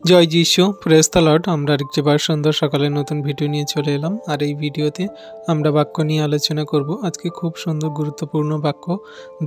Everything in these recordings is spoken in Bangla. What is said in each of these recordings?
জয় যিশু, প্রেজ দ্য লর্ড। আমরা আরেকবার সুন্দর সকালে নতুন ভিডিও নিয়ে চলে এলাম। আর এই ভিডিওতে আমরা বাক্য নিয়ে আলোচনা করব। আজকে খুব সুন্দর গুরুত্বপূর্ণ বাক্য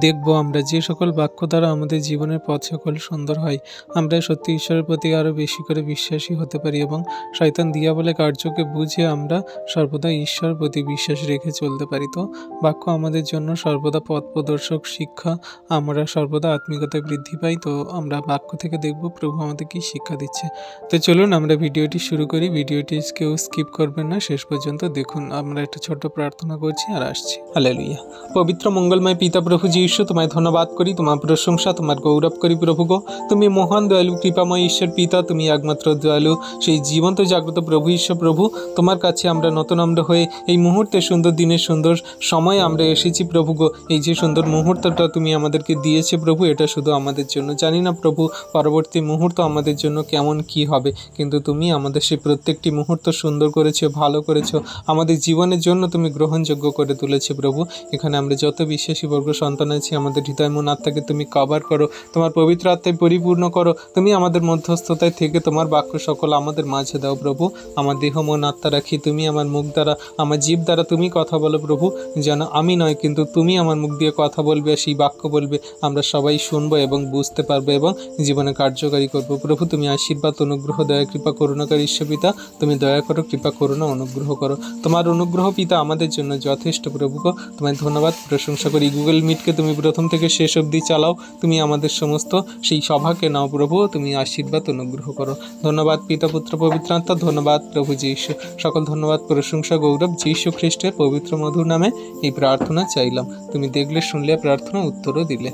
দেখব আমরা, যে সকল বাক্য দ্বারা আমাদের জীবনের পথ সকল সুন্দর হয়, আমরা সত্যি ঈশ্বরের প্রতি আরও বেশি করে বিশ্বাসী হতে পারি এবং শয়তান দিয়াবলে কার্যকে বুঝে আমরা সর্বদা ঈশ্বরের প্রতি বিশ্বাস রেখে চলতে পারি। তো বাক্য আমাদের জন্য সর্বদা পথ প্রদর্শক, শিক্ষা, আমরা সর্বদা আত্মিকতায় বৃদ্ধি পাই। তো আমরা বাক্য থেকে দেখব প্রভু আমাদের কি শিক্ষা দিচ্ছে। তো চলুন আমরা ভিডিওটি শুরু করি। ভিডিওটি কেউ স্কিপ করবেন না, শেষ পর্যন্ত দেখুন। আমরা একটা ছোট্ট প্রার্থনা করছি আর আসছি। হালেলুয়া। পবিত্র মঙ্গলময় পিতা প্রভু যীশু, তোমায় ধন্যবাদ করি, তোমার প্রশংসা, তোমার গৌরব করি প্রভু গো। তুমি মহান দয়ালু কৃপাময় ঈশ্বর পিতা, তুমি একমাত্র দয়ালু, সেই জীবন্ত জাগ্রত প্রভু ঈশ্বর প্রভু। তোমার কাছে আমরা নতনম্র হয়ে এই মুহূর্তে সুন্দর দিনের সুন্দর সময় আমরা এসেছি প্রভু গো। এই যে সুন্দর মুহূর্তটা তুমি আমাদেরকে দিয়েছে প্রভু, এটা শুধু আমাদের জন্য। জানি না প্রভু পরবর্তী মুহূর্ত আমাদের জন্য কেমন কি হবে, কিন্তু তুমি আমাদের সেই প্রত্যেকটি মুহূর্ত সুন্দর করেছো, ভালো করেছো, আমাদের জীবনের জন্য তুমি গ্রহণযোগ্য করে তুলেছো প্রভু। এখানে আমরা যত বিশ্বাসী বর্গ সন্তান আছি, আমাদের হৃদয় মন আত্মাকে তুমি কভার করো, তোমার পবিত্র আত্মায় পরিপূর্ণ করো। তুমি আমাদের মধ্যস্থতায় থেকে তোমার বাক্য সকল আমাদের মাঝে দাও প্রভু। আমার দেহ মন আত্মা রাখি, তুমি আমার মুখ দ্বারা, আমার জীব দ্বারা তুমি কথা বলো প্রভু, যেন আমি নয় কিন্তু তুমি আমার মুখ দিয়ে কথা বলবে, সেই বাক্য বলবে, আমরা সবাই শুনবো এবং বুঝতে পারবো এবং জীবনে কার্যকারী করবো প্রভু। তুমি আশীর্বাদ, অনুগ্রহ, দয়া, কৃপা, করুণাকারী ঈশ্বর পিতা, তুমি দয়া করো, কৃপা, করুণা, অনুগ্রহ করো। তোমার অনুগ্রহ পিতা আমাদের জন্য যথেষ্ট প্রভু গো। তোমায় ধন্যবাদ, প্রশংসা করি। গুগল মিটকে তুমি প্রথম থেকে শেষ অবধি চালাও, তুমি আমাদের সমস্ত সেই সভাকে নাও প্রভু, তুমি আশীর্বাদ, অনুগ্রহ করো। ধন্যবাদ পিতা, পুত্র, পবিত্র আত্মা, ধন্যবাদ প্রভু যীশু। সকল ধন্যবাদ, প্রশংসা, গৌরব যীশু খ্রিস্টের পবিত্র মধুর নামে এই প্রার্থনা চাইলাম। তুমি দেখলে, শুনলে, প্রার্থনা উত্তরও দিলে।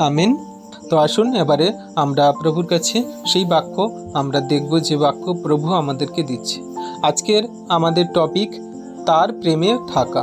আমিন। তো আসুন এবারে আমরা প্রভুর কাছে সেই বাক্য আমরা দেখব, যে বাক্য প্রভু আমাদেরকে দিচ্ছে। আজকের আমাদের টপিক তার প্রেমে থাকা।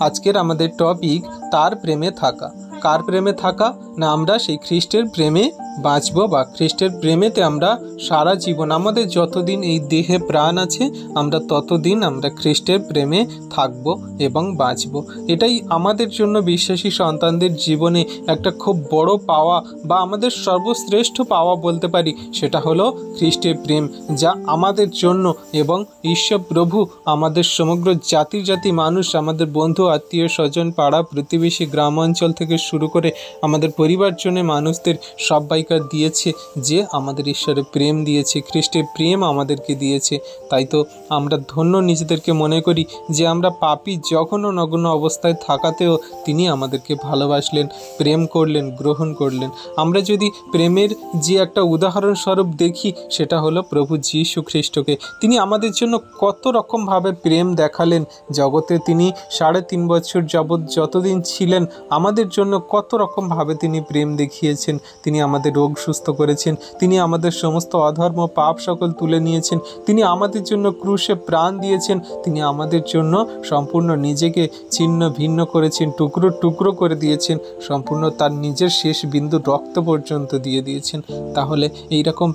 আজকের আমাদের টপিক তার প্রেমে থাকা। কার প্রেমে থাকা? না, আমরা সেই খ্রিস্টের প্রেমে বাঁচব, বা খ্রিস্টের প্রেমেতে আমরা সারা জীবন, আমাদের যতদিন এই দেহে প্রাণ আছে, আমরা ততদিন আমরা খ্রিস্টের প্রেমে থাকব এবং বাঁচব। এটাই আমাদের জন্য বিশ্বাসী সন্তানদের জীবনে একটা খুব বড় পাওয়া, বা আমাদের সর্বশ্রেষ্ঠ পাওয়া বলতে পারি। সেটা হলো খ্রিস্টের প্রেম, যা আমাদের জন্য এবং ঈশ্বর প্রভু আমাদের সমগ্র জাতির জাতি মানুষ, আমাদের বন্ধু, আত্মীয় স্বজন, পাড়া প্রতিবেশী, গ্রাম অঞ্চল থেকে শুরু করে আমাদের পরিবারজনে মানুষদের সবাইকার দিয়েছে, যে আমাদের ঈশ্বরের প্রেম দিয়েছে, খ্রিস্টের প্রেম আমাদেরকে দিয়েছে। তাই তো আমরা ধন্য নিজেদেরকে মনে করি যে আমরা পাপী, জঘন্য, নগ্ন অবস্থায় থাকাতেও তিনি আমাদেরকে ভালোবাসলেন, প্রেম করলেন, গ্রহণ করলেন। আমরা যদি প্রেমের যে একটা উদাহরণস্বরূপ দেখি, সেটা হলো প্রভু যীশু খ্রিস্টকে। তিনি আমাদের জন্য কত রকমভাবে প্রেম দেখালেন জগতে। তিনি 3.5 বছর যাবৎ যতদিন ছিলেন, আমাদের জন্য কত রকমভাবে তিনি প্রেম দেখিয়েছেন। তিনি আমাদের রোগ সুস্থ করেছেন, তিনি আমাদের সমস্ত অধর্ম পাপ সকল তুলে নিয়েছেন, তিনি আমাদের জন্য ক্রুশে প্রাণ দিয়েছেন, তিনি আমাদের জন্য সম্পূর্ণ নিজেকে ছিন্ন ভিন্ন করেছেন, টুকরো টুকরো করে দিয়েছেন, সম্পূর্ণ তার নিজের শেষ বিন্দু রক্ত পর্যন্ত দিয়ে দিয়েছেন। তাহলে এইরকম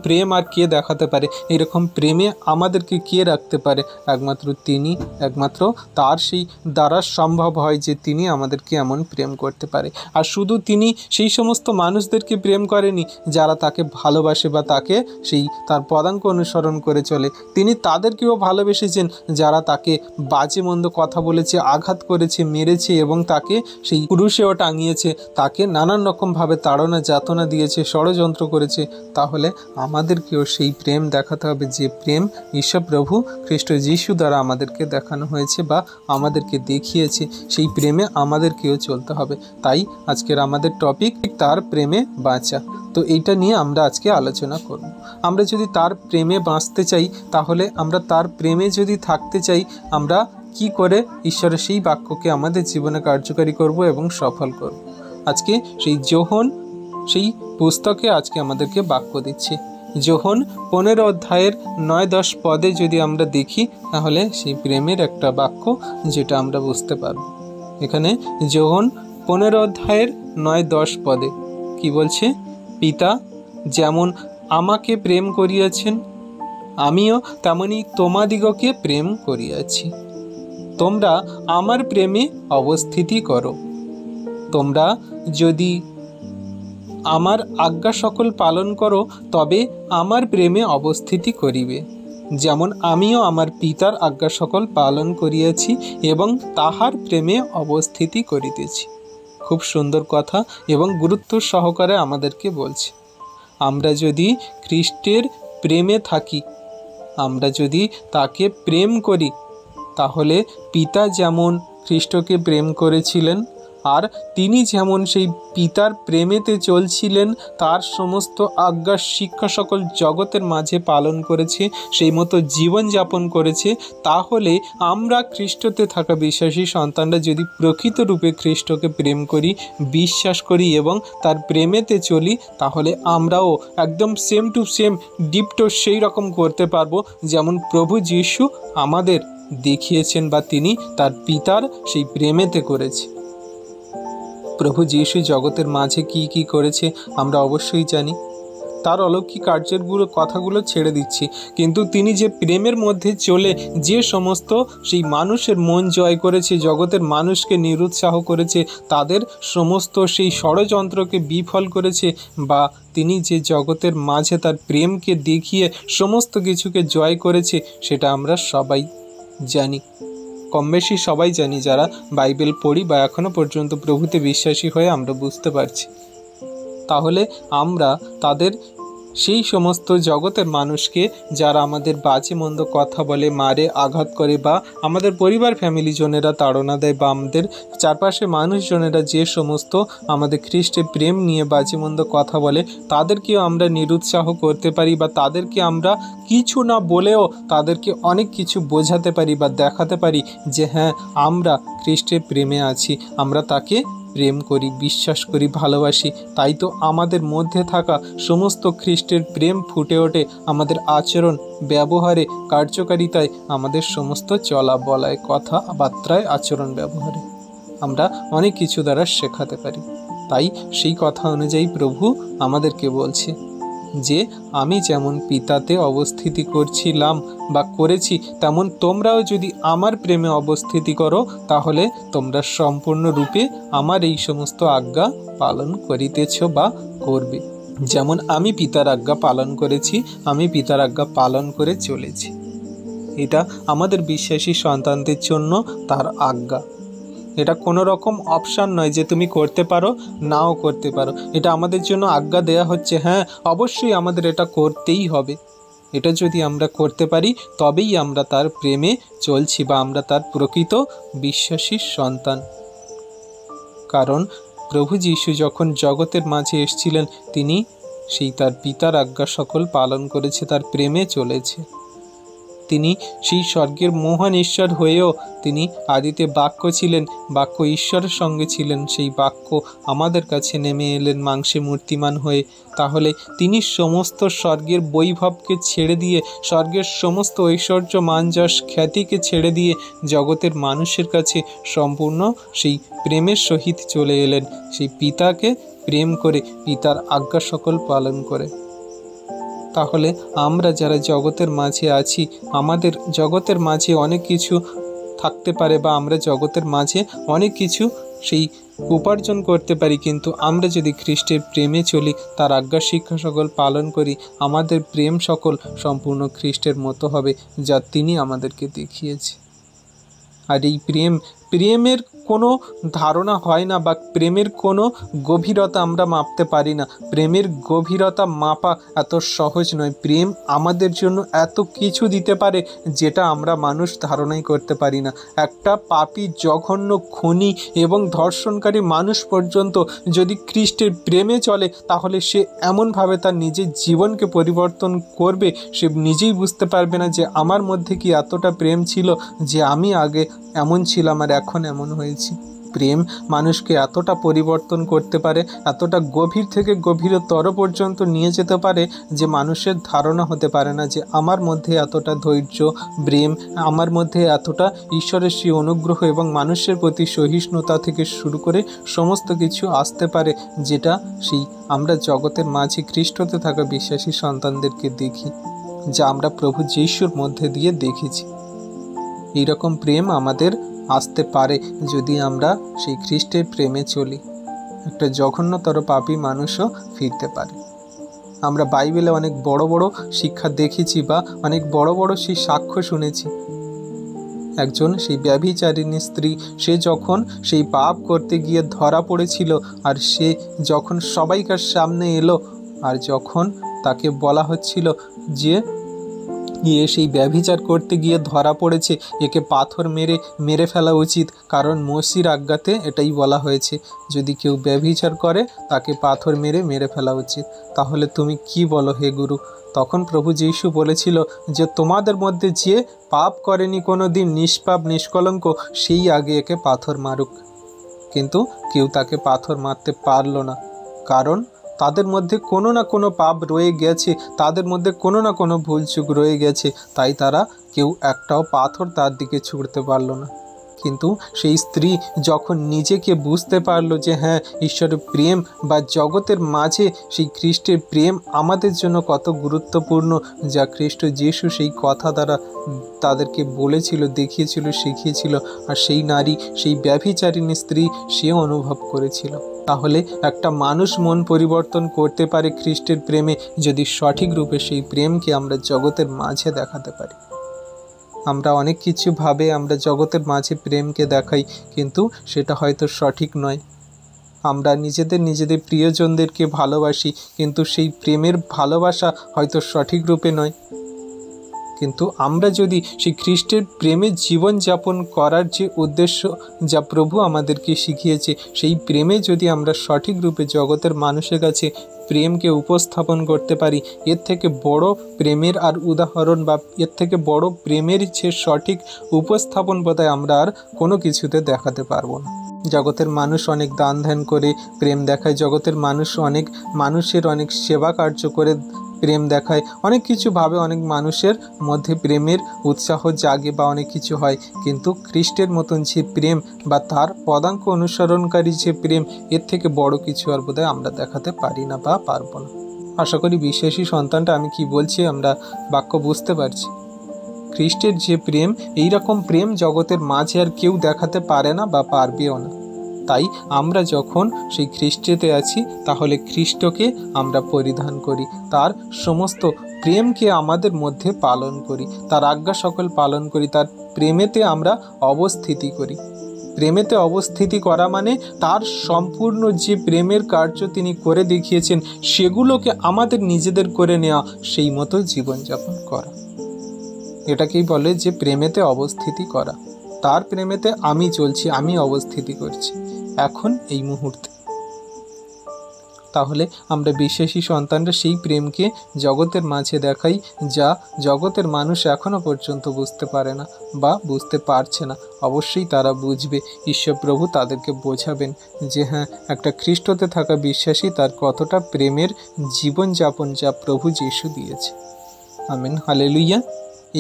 প্রেম আর কে দেখাতে পারে? এইরকম প্রেমে আমাদেরকে কে রাখতে পারে? একমাত্র তিনি, একমাত্র তার সেই দ্বারা সম্ভব হয় যে তিনি আমাদেরকে এমন প্রেম করতে পারে। আর শুধু তিনি সেই সমস্ত মানুষদেরকে প্রেম করেনি যারা তাকে ভালোবাসে বা তাকে সেই তার পদাঙ্ক অনুসরণ করে চলে, তিনি তাদেরকেও ভালোবেসেছেন যারা তাকে বাজে মন্দ কথা বলেছে, আঘাত করেছে, মেরেছে এবং তাকে সেই ক্রুশেও টাঙিয়েছে, তাকে নানান রকমভাবে তাড়না যাতনা দিয়েছে, ষড়যন্ত্র করেছে। তাহলে আমাদেরকেও সেই প্রেম দেখাতে হবে, যে প্রেম ঈশ্বর প্রভু খ্রিস্ট যীশু দ্বারা আমাদেরকে দেখানো হয়েছে বা আমাদেরকে দেখিয়েছে। সেই প্রেমে আমাদেরকেও চলতে হবে। তাই আজকের আমাদের টপিক তার প্রেমে বাঁচা। তো এইটা নিয়ে আমরা আজকে আলোচনা করব। আমরা যদি তার প্রেমে বাঁচতে চাই, তাহলে আমরা তার প্রেমে যদি থাকতে চাই, আমরা কি করে ঈশ্বরের সেই বাক্যকে আমাদের জীবনে কার্যকারী করব এবং সফল করব। আজকে সেই যোহন সেই পুস্তকে আজকে আমাদেরকে বাক্য দিচ্ছে। যোহন 15 অধ্যায়ের 9-10 পদে যদি আমরা দেখি, তাহলে সেই প্রেমের একটা বাক্য যেটা আমরা বুঝতে পারব। এখানে যোহন 15 অধ্যায়ের 9-10 পদে কি বলছে? পিতা যেমন আমাকে প্রেম করিয়াছেন, আমিও তেমনি তোমাদিগকে প্রেম করিয়াছি। তোমরা আমার প্রেমে অবস্থিতি করো। তোমরা যদি আমার আজ্ঞা সকল পালন করো, তবে আমার প্রেমে অবস্থিতি করিবে, যেমন আমিও আমার পিতার আজ্ঞা সকল পালন করিয়াছি এবং তাহার প্রেমে অবস্থিতি করিতেছি। খুব সুন্দর কথা এবং গুরুত্ব সহকারে আমাদেরকে বলছে, আমরা যদি খ্রিস্টের প্রেমে থাকি, আমরা যদি তাকে প্রেম করি, তাহলে পিতা যেমন খ্রিস্টকে প্রেম করেছিলেন আর তিনি যেমন সেই পিতার প্রেমেতে চলছিলেন, তার সমস্ত আজ্ঞা শিক্ষা সকল জগতের মাঝে পালন করেছে, সেই মতো জীবনযাপন করেছে, তাহলে আমরা খ্রিস্টতে থাকা বিশ্বাসী সন্তানরা যদি প্রকৃত রূপে খ্রিস্টকে প্রেম করি, বিশ্বাস করি এবং তার প্রেমেতে চলি, তাহলে আমরাও একদম সেম টু সেম ডিপটো সেই রকম করতে পারবো যেমন প্রভু যীশু আমাদের দেখিয়েছেন বা তিনি তার পিতার সেই প্রেমেতে করেছে। প্রভু যীশু জগতের মাঝে কি কি করেছে আমরা অবশ্যই জানি, তার অলৌকিক কার্যের কথাগুলো ছেড়ে দিচ্ছি, কিন্তু তিনি যে প্রেমের মধ্যে চলে যে সমস্ত সেই মানুষের মন জয় করেছে, জগতের মানুষকে নিরুৎসাহ করেছে, তাদের সমস্ত সেই ষড়যন্ত্রকে বিফল করেছে, বা তিনি যে জগতের মাঝে তার প্রেমকে দেখিয়ে সমস্ত কিছুকে জয় করেছে, সেটা আমরা সবাই জানি, কম বেশি সবাই জানি যারা বাইবেল পড়ি বা এখনও পর্যন্ত প্রভুতে বিশ্বাসী হয়ে আমরা বুঝতে পারছি। তাহলে আমরা তাদের সেই সমস্ত জগতের মানুষকে যারা আমাদের বাজে মন্দ কথা বলে, মারে, আঘাত করে, বা আমাদের পরিবার ফ্যামিলি জনেরা তাড়না দেয়, বা আমাদের চারপাশে মানুষজনেরা যে সমস্ত আমাদের খ্রিস্টে প্রেম নিয়ে বাজে মন্দ কথা বলে, তাদেরকেও আমরা নিরুৎসাহ করতে পারি, বা তাদেরকে আমরা কিছু না বলেও তাদেরকে অনেক কিছু বোঝাতে পারি বা দেখাতে পারি যে হ্যাঁ, আমরা খ্রিস্টের প্রেমে আছি, আমরা তাকে প্রেম করি, বিশ্বাস করি, ভালোবাসি। তাই তো আমাদের মধ্যে থাকা সমস্ত খ্রিস্টের প্রেম ফুটে ওঠে আমাদের আচরণ, ব্যবহারে, কার্যকারিতায়, আমাদের সমস্ত চলা বলায়, কথাবার্তায়, আচরণ ব্যবহারে আমরা অনেক কিছু দ্বারা শেখাতে পারি। তাই সেই কথা অনুযায়ী প্রভু আমাদেরকে বলছে যে আমি যেমন পিতাতে অবস্থিতি করছিলাম বা করেছি, তেমন তোমরাও যদি আমার প্রেমে অবস্থিতি করো, তাহলে তোমরা সম্পূর্ণরূপে আমার এই সমস্ত আজ্ঞা পালন করিতেছ বা করবে, যেমন আমি পিতার আজ্ঞা পালন করেছি, আমি পিতার আজ্ঞা পালন করে চলেছি। এটা আমাদের বিশ্বাসী সন্তানদের জন্য তার আজ্ঞা। এটা কোনো রকম অপশান নয় যে তুমি করতে পারো নাও করতে পারো, এটা আমাদের জন্য আজ্ঞা দেয়া হচ্ছে, হ্যাঁ অবশ্যই আমাদের এটা করতেই হবে। এটা যদি আমরা করতে পারি তবেই আমরা তার প্রেমে চলছি বা আমরা তার প্রকৃত বিশ্বাসী সন্তান। কারণ প্রভু যীশু যখন জগতের মাঝে এসেছিলেন, তিনি সেই তার পিতার আজ্ঞা সকল পালন করেছে, তার প্রেমে চলেছে। তিনি সেই স্বর্গের মহান ঈশ্বর হয়েও তিনি আদিতে বাক্য ছিলেন, বাক্য ঈশ্বরের সঙ্গে ছিলেন, সেই বাক্য আমাদের কাছে নেমে এলেন মাংসে মূর্তিমান হয়ে। তাহলে তিনি সমস্ত স্বর্গের বৈভবকে ছেড়ে দিয়ে, স্বর্গের সমস্ত ঐশ্বর্য, মান, যশ, খ্যাতিকে ছেড়ে দিয়ে জগতের মানুষের কাছে সম্পূর্ণ সেই প্রেমের সহিত চলে এলেন, সেই পিতাকে প্রেম করে, পিতার আজ্ঞা সকল পালন করে। তাহলে আমরা যারা জগতের মাঝে আছি, আমাদের জগতের মাঝে অনেক কিছু থাকতে পারে বা আমরা জগতের মাঝে অনেক কিছু সেই উপার্জন করতে পারি, কিন্তু আমরা যদি খ্রিস্টের প্রেমে চলি, তার আজ্ঞা শিক্ষা সকল পালন করি, আমাদের প্রেম সকল সম্পূর্ণ খ্রিস্টের মতো হবে, যা তিনি আমাদেরকে দেখিয়েছে। আর এই প্রেমের কোনো ধারণা হয় না বা প্রেমের কোনো গভীরতা আমরা মাপতে পারি না। প্রেমের গভীরতা মাপা এত সহজ নয়। প্রেম আমাদের জন্য এত কিছু দিতে পারে যেটা আমরা মানুষ ধারণাই করতে পারি না। একটা পাপী, জঘন্য, খুনি এবং ধর্ষণকারী মানুষ পর্যন্ত যদি খ্রিস্টের প্রেমে চলে, তাহলে সে এমনভাবে তার নিজের জীবনকে পরিবর্তন করবে, সে নিজেই বুঝতে পারবে না যে আমার মধ্যে কি এতটা প্রেম ছিল যে আমি আগে এমন ছিলাম আর এখন এমন হয়েছি। প্রেম মানুষকে এতটা পরিবর্তন করতে পারে, এতটা গভীর থেকে গভীরতর পর্যন্ত নিয়ে যেতে পারে যে মানুষের ধারণা হতে পারে না যে আমার মধ্যে এতটা ধৈর্য, প্রেম, আমার মধ্যে এতটা ঈশ্বরের সেই অনুগ্রহ এবং মানুষের প্রতি সহিষ্ণুতা থেকে শুরু করে সমস্ত কিছু আসতে পারে, যেটা সেই আমরা জগতের মাঝে খ্রিস্টতে থাকা বিশ্বাসী সন্তানদেরকে দেখি, যা আমরা প্রভু যীশুর মধ্যে দিয়ে দেখেছি। এইরকম প্রেম আমাদের আসতে পারে যদি আমরা সেই খ্রিস্টের প্রেমে চলি। একটা জঘন্যতর পাপী মানুষও ফিরতে পারে। আমরা বাইবেলে অনেক বড় বড় শিক্ষা দেখেছি বা অনেক বড় বড় সেই সাক্ষ্য শুনেছি। একজন সেই ব্যভিচারিণী স্ত্রী, সে যখন সেই পাপ করতে গিয়ে ধরা পড়েছিল, আর সে যখন সবাইকার সামনে এলো, আর যখন তাকে বলা হচ্ছিল যে সেই ব্যভিচার করতে গিয়ে ধরা পড়েছে, একে পাথর মেরে ফেলা উচিত, কারণ মসির আজ্ঞাতে এটাই বলা হয়েছে, যদি কেউ ব্যভিচার করে তাকে পাথর মেরে ফেলা উচিত। তাহলে তুমি কি বলো হে গুরু? তখন প্রভু যীশু বলেছিল যে তোমাদের মধ্যে যে পাপ করেনি কোনো দিন, নিষ্পাপ নিষ্কলঙ্ক, সেই আগে একে পাথর মারুক। কিন্তু কেউ তাকে পাথর মারতে পারল না, কারণ তাদের মধ্যে কোনো না কোনো পাপ রয়ে গেছে, তাদের মধ্যে কোনো না কোনো ভুলচুক রয়ে গেছে, তাই তারা কেউ একটাও পাথর তার দিকে ছুঁড়তে পারল না। কিন্তু সেই স্ত্রী যখন নিজেকে বুঝতে পারলো যে হ্যাঁ, ঈশ্বরের প্রেম বা জগতের মাঝে সেই খ্রিস্টের প্রেম আমাদের জন্য কত গুরুত্বপূর্ণ, যা খ্রিস্ট যিশু সেই কথা দ্বারা তাদেরকে বলেছিল, দেখিয়েছিল, শিখিয়েছিল, আর সেই নারী, সেই ব্যভিচারিণী স্ত্রী, সেও অনুভব করেছিল। তাহলে একটা মানুষ মন পরিবর্তন করতে পারে খ্রিস্টের প্রেমে, যদি সঠিক রূপে সেই প্রেমকে আমরা জগতের মাঝে দেখাতে পারি। আমরা অনেক কিছু ভাবে আমরা জগতের মাঝে প্রেমকে দেখাই, কিন্তু সেটা হয়তো সঠিক নয়। আমরা নিজেদের প্রিয়জনদেরকে ভালোবাসি, কিন্তু সেই প্রেমের ভালোবাসা হয়তো সঠিক রূপে নয়। কিন্তু আমরা যদি সেই খ্রিস্টের প্রেমে জীবনযাপন করার যে উদ্দেশ্য, যা প্রভু আমাদেরকে শিখিয়েছে, সেই প্রেমে যদি আমরা সঠিক রূপে জগতের মানুষের কাছে প্রেমকে উপস্থাপন করতে পারি, এর থেকে বড় প্রেমের আর উদাহরণ বা এর থেকে বড় প্রেমের যে সঠিক উপস্থাপন বোধহয় আমরা আর কোনো কিছুতে দেখাতে পারবো না। জগতের মানুষ অনেক দান ধ্যান করে প্রেম দেখায়, জগতের মানুষ অনেক মানুষের অনেক সেবা কার্য করে প্রেম দেখায়, অনেক কিছু ভাবে, অনেক মানুষের মধ্যে প্রেমের উৎসাহ জাগে বা অনেক কিছু হয়, কিন্তু খ্রিস্টের মতন যে প্রেম বা তার পদাঙ্ক অনুসরণকারী যে প্রেম, এর থেকে বড় কিছু আর বোধহয় আমরা দেখাতে পারি না বা পারবো না। আশা করি বিশ্বাসী সন্তানটা আমি কি বলছি আমরা বাক্য বুঝতে পারছি। খ্রিস্টের যে প্রেম, এই রকম প্রেম জগতের মাঝে আর কেউ দেখাতে পারে না বা পারবেও না। তাই আমরা যখন সেই খ্রিস্টেতে আছি, তাহলে খ্রিস্টকে আমরা পরিধান করি, তার সমস্ত প্রেমকে আমাদের মধ্যে পালন করি, তার আজ্ঞা সকল পালন করি, তার প্রেমেতে আমরা অবস্থিতি করি। প্রেমেতে অবস্থিতি করা মানে তার সম্পূর্ণ যে প্রেমের কার্য তিনি করে দেখিয়েছেন, সেগুলোকে আমাদের নিজেদের করে নেওয়া, সেই মতো জীবনযাপন করা। এটাকেই বলে যে প্রেমেতে অবস্থিতি করা। তার প্রেমেতে আমি চলছি, আমি অবস্থিতি করছি এখন এই মুহূর্তে। তাহলে আমরা বিশ্বাসী সন্তানরা সেই প্রেমকে জগতের মাঝে দেখাই, যা জগতের মানুষ এখনো পর্যন্ত বুঝতে পারে না বা বুঝতে পারছে না। অবশ্যই তারা বুঝবে, ঈশ্বর প্রভু তাদেরকে বোঝাবেন যে হ্যাঁ, একটা খ্রিস্টতে থাকা বিশ্বাসী তার কতটা প্রেমের জীবনযাপন যা প্রভু যীশু দিয়েছে। Amen, hallelujah.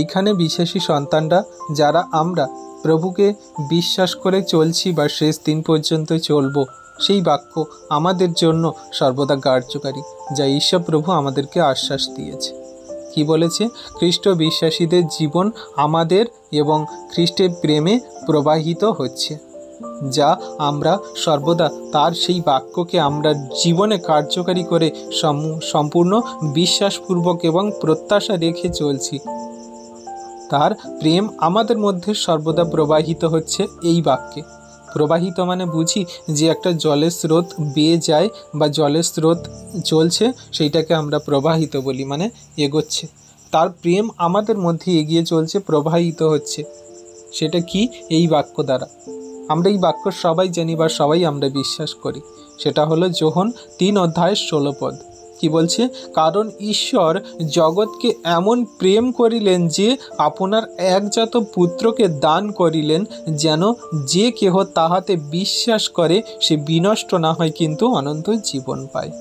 এইখানে বিশ্বাসী সন্তানরা যারা আমরা প্রভুকে বিশ্বাস করে চলছি বা শেষ দিন পর্যন্ত চলব, সেই বাক্য আমাদের জন্য সর্বদা কার্যকারী, যা ঈশ্বর প্রভু আমাদেরকে আশ্বাস দিয়েছে। কি বলেছে? খ্রিস্ট বিশ্বাসীদের জীবন আমাদের এবং খ্রিস্টের প্রেমে প্রবাহিত হচ্ছে, যা আমরা সর্বদা তার সেই বাক্যকে আমরা জীবনে কার্যকারী করে সম্পূর্ণ বিশ্বাসপূর্বক এবং প্রত্যাশা রেখে চলছি। তার প্রেম আমাদের মধ্যে সর্বদা প্রবাহিত হচ্ছে এই বাক্যে। প্রবাহিত মানে বুঝি যে একটা জলের স্রোত বেয়ে যায় বা জলের স্রোত চলছে, সেইটাকে আমরা প্রবাহিত বলি, মানে এগোচ্ছে। তার প্রেম আমাদের মধ্যে এগিয়ে চলছে, প্রবাহিত হচ্ছে। সেটা কি? এই বাক্য দ্বারা। আমরা এই বাক্য সবাই জানি বা সবাই আমরা বিশ্বাস করি। সেটা হলো যোহন 3:16 কি বলছে? কারণ ঈশ্বর জগৎকে এমন প্রেম করিলেন যে আপনার একজাত পুত্রকে দান করিলেন, যেন যে কেহ তাহাতে বিশ্বাস করে সে বিনষ্ট না হয়, কিন্তু অনন্ত জীবন পায়।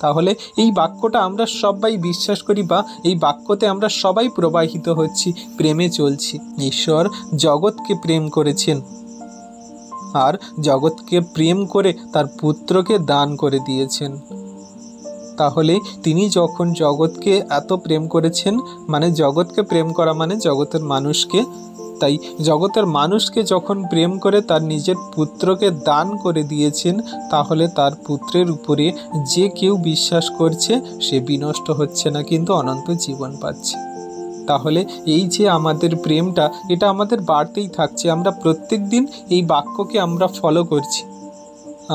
তাহলে এই বাক্যটা আমরা সবাই বিশ্বাস করি বা এই বাক্যতে আমরা সবাই প্রবাহিত হচ্ছি, প্রেমে চলছি। ঈশ্বর জগৎকে প্রেম করেছেন, আর জগৎকে প্রেম করে তার পুত্রকে দান করে দিয়েছেন। তাহলে তিনি যখন জগৎকে এত প্রেম করেছেন, মানে জগৎকে প্রেম করা মানে জগতের মানুষকে তাই জগতের মানুষকে যখন প্রেম করে তার নিজের পুত্রকে দান করে দিয়েছেন, তাহলে তার পুত্রের উপরে যে কেউ বিশ্বাস করছে সে বিনষ্ট হচ্ছে না, কিন্তু অনন্ত জীবন পাচ্ছে। তাহলে এই যে আমাদের প্রেমটা, এটা আমাদের বাড়তেই থাকছে। আমরা প্রত্যেক দিন এই বাক্যকে আমরা ফলো করছি,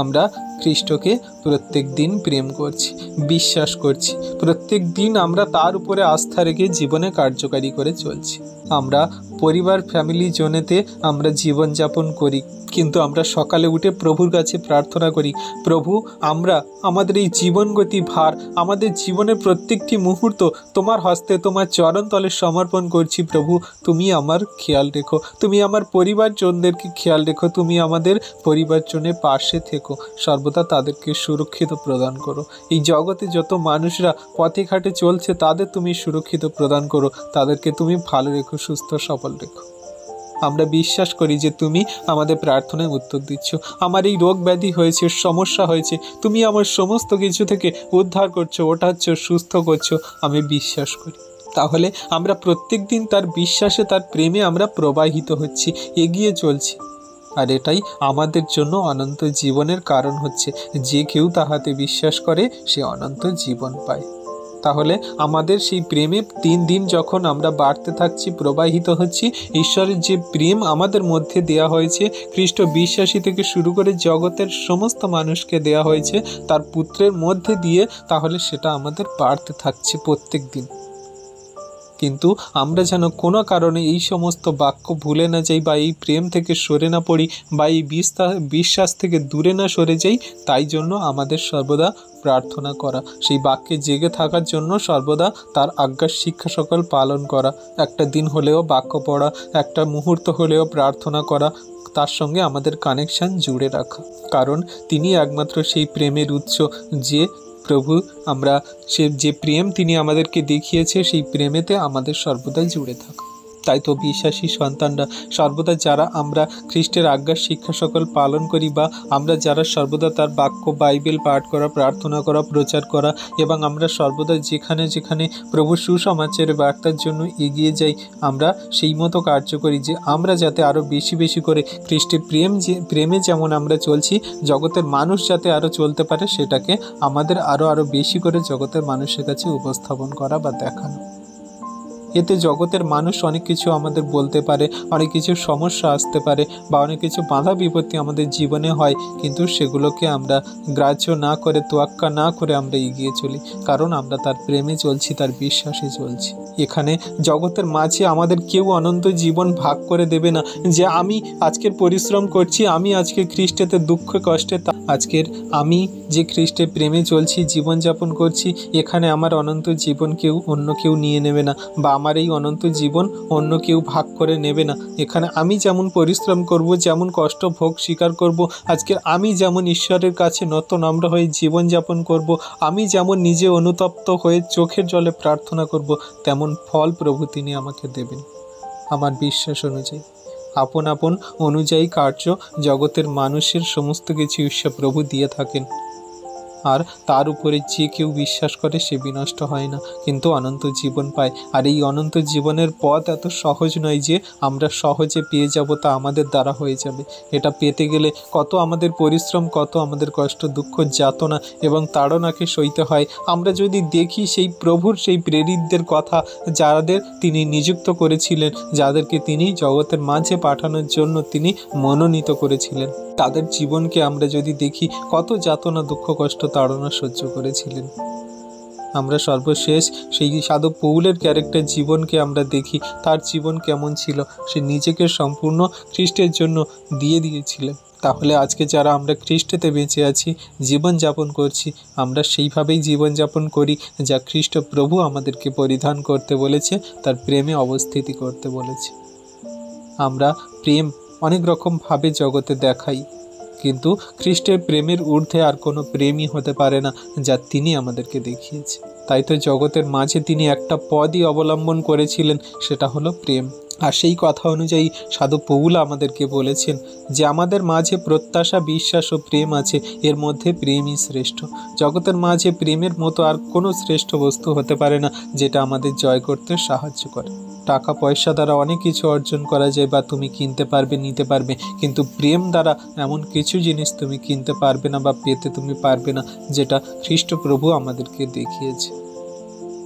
আমরা খ্রিস্টকে প্রত্যেক দিন প্রেম করছি, বিশ্বাস করছি, প্রত্যেক দিন আমরা তার উপরে আস্থা রেখে জীবনে কার্যকারী করে চলছি। আমরা পরিবার ফ্যামিলি জনেতে আমরা জীবনযাপন করি, কিন্তু আমরা সকালে উঠে প্রভুর কাছে প্রার্থনা করি, প্রভু আমরা আমাদের এই জীবনগতি ভার, আমাদের জীবনের প্রত্যেকটি মুহূর্ত তোমার হস্তে, তোমার চরণ তলে সমর্পণ করছি। প্রভু তুমি আমার খেয়াল রেখো, তুমি আমার পরিবারজনদেরকে খেয়াল রেখো, তুমি আমাদের পরিবারজনের পাশে থেকো, সর্বদা তাদেরকে সুরক্ষিত প্রদান করো। এই জগতে যত মানুষরা পথে ঘাটে চলছে তাদের তুমি সুরক্ষিত প্রদান করো, তাদেরকে তুমি ভালো রেখো, সুস্থ সবল রেখো। আমরা বিশ্বাস করি যে তুমি আমাদের প্রার্থনায় উত্তর দিচ্ছ। আমার এই রোগ ব্যাধি হয়েছে, সমস্যা হয়েছে, তুমি আমার সমস্ত কিছু থেকে উদ্ধার করছো, ওঠাচ্ছ, সুস্থ করছো, আমি বিশ্বাস করি। তাহলে আমরা প্রত্যেক দিন তার বিশ্বাসে, তার প্রেমে আমরা প্রবাহিত হচ্ছি, এগিয়ে চলছি। আর এটাই আমাদের জন্য অনন্ত জীবনের কারণ হচ্ছে। যে কেউ তাহাতে বিশ্বাস করে সে অনন্ত জীবন পায়। তাহলে আমাদের সেই প্রেমে দিন দিন যখন আমরা বাড়তে থাকছি, প্রবাহিত হচ্ছি, ঈশ্বরের যে প্রেম আমাদের মধ্যে দেয়া হয়েছে, খ্রিস্ট বিশ্বাসী থেকে শুরু করে জগতের সমস্ত মানুষকে দেয়া হয়েছে তার পুত্রের মধ্যে দিয়ে, তাহলে সেটা আমাদের বাড়তে থাকছে প্রত্যেক দিন। কিন্তু আমরা যেন কোনো কারণে এই সমস্ত বাক্য ভুলে না যাই, বা এই প্রেম থেকে সরে না পড়ি, বা এই বিশ্বাস থেকে দূরে না সরে যাই, তাই জন্য আমাদের সর্বদা প্রার্থনা করা, সেই বাক্যে জেগে থাকার জন্য সর্বদা তার আজ্ঞার শিক্ষা সকল পালন করা, একটা দিন হলেও বাক্য পড়া, একটা মুহূর্ত হলেও প্রার্থনা করা, তার সঙ্গে আমাদের কানেকশান জুড়ে রাখা। কারণ তিনি একমাত্র সেই প্রেমের উৎস, যে প্রভু আমরা সে যে প্রেম তিনি আমাদেরকে দেখিয়েছে, সেই প্রেমেতে আমাদের সর্বদাই জুড়ে থাকা। তাই তো বিশ্বাসী সন্তানরা সর্বদা, যারা আমরা খ্রিস্টের আজ্ঞার শিক্ষা সকল পালন করি, বা আমরা যারা সর্বদা তার বাক্য বাইবেল পাঠ করা, প্রার্থনা করা, প্রচার করা, এবং আমরা সর্বদা যেখানে যেখানে প্রভু সুসমাচারের বার্তার জন্য এগিয়ে যাই, আমরা সেই মতো কার্য করি যে আমরা যাতে আরও বেশি বেশি করে খ্রিস্টের প্রেমে যেমন আমরা চলছি, জগতের মানুষ যাতে আরও চলতে পারে, সেটাকে আমাদের আরও বেশি করে জগতের মানুষের কাছে উপস্থাপন করা বা দেখানো। এতে জগতের মানুষ অনেক কিছু আমাদের বলতে পারে, অনেক কিছু সমস্যা আসতে পারে, বা অনেক কিছু বাধা বিপত্তি আমাদের জীবনে হয়, কিন্তু সেগুলোকে আমরা গ্রাহ্য না করে, তোয়াক্কা না করে আমরা এগিয়ে চলি, কারণ আমরা তার প্রেমে চলছি, তার বিশ্বাসে চলছি। এখানে জগতের মাঝে আমাদের কেউ অনন্ত জীবন ভাগ করে দেবে না, যে আমি আজকের পরিশ্রম করছি, আমি আজকে খ্রিস্টেতে দুঃখ কষ্টে, আজকের আমি যে খ্রিস্টের প্রেমে চলছি, জীবনযাপন করছি, এখানে আমার অনন্ত জীবন অন্য কেউ নিয়ে নেবে না, বা আমার এই অনন্ত জীবন অন্য কেউ ভাগ করে নেবে না। এখানে আমি যেমন পরিশ্রম করব, যেমন কষ্ট ভোগ স্বীকার করব, আজকের আমি যেমন ঈশ্বরের কাছে নত নম্র হয়ে জীবনযাপন করব, আমি যেমন নিজে অনুতপ্ত হয়ে চোখের জলে প্রার্থনা করব, তেমন ফল প্রভু তিনি আমাকে দেবেন। আমার বিশ্বাস অনুযায়ী আপন আপন অনুযায়ী কার্য জগতের মানুষের সমস্ত কিছু ঈশ্বর প্রভু দিয়ে থাকেন, আর তার উপরে যে কেউ বিশ্বাস করে সে বিনষ্ট হয় না, কিন্তু অনন্ত জীবন পায়। আর এই অনন্ত জীবনের পথ এত সহজ নয় যে আমরা সহজে পেয়ে যাব, তা আমাদের দ্বারা হয়ে যাবে। এটা পেতে গেলে কত আমাদের পরিশ্রম, কত আমাদের কষ্ট, দুঃখ, যাতনা এবং তাড়নাকে সইতে হয়। আমরা যদি দেখি সেই প্রভুর সেই প্রেরিতদের কথা, যাদের তিনি নিযুক্ত করেছিলেন, যাদেরকে তিনি জগতের মাঝে পাঠানোর জন্য তিনি মনোনীত করেছিলেন, তাদের জীবনকে আমরা যদি দেখি, কত যাতনা, দুঃখ, কষ্ট, তাড়না সহ্য করেছিলেন। আমরা সর্বশেষ সেই সাধু পৌলের ক্যারেক্টার জীবনকে আমরা দেখি, তার জীবন কেমন ছিল, সে নিজেকে সম্পূর্ণ খ্রিস্টের জন্য দিয়ে দিয়েছিলেন। তাহলে আজকে যারা আমরা খ্রিস্টেতে বেঁচে আছি, জীবনযাপন করছি, আমরা সেইভাবেই জীবনযাপন করি যা খ্রিস্ট প্রভু আমাদেরকে পরিধান করতে বলেছে, তার প্রেমে অবস্থিতি করতে বলেছে। আমরা প্রেম অনেক রকমভাবে জগতে দেখাই, কিন্তু খ্রিস্টের প্রেমের ঊর্ধ্বে আর কোনো প্রেমই হতে পারে না যা তিনি আমাদেরকে দেখিয়েছে। তাই তো জগতের মাঝে তিনি একটা পদই অবলম্বন করেছিলেন, সেটা হলো প্রেম। আর সেই কথা অনুযায়ী সাধু পৌল আমাদেরকে বলেছেন যে আমাদের মাঝে প্রত্যাশা, বিশ্বাস ও প্রেম আছে, এর মধ্যে প্রেমই শ্রেষ্ঠ। জগতের মাঝে প্রেমের মতো আর কোনো শ্রেষ্ঠ বস্তু হতে পারে না যেটা আমাদের জয় করতে সাহায্য করে। টাকা পয়সা দ্বারা অনেক কিছু অর্জন করা যায় বা তুমি কিনতে পারবে, নিতে পারবে, কিন্তু প্রেম দ্বারা এমন কিছু জিনিস তুমি কিনতে পারবে না বা পেতে তুমি পারবে না যেটা খ্রিস্টপ্রভু আমাদেরকে দেখিয়েছে।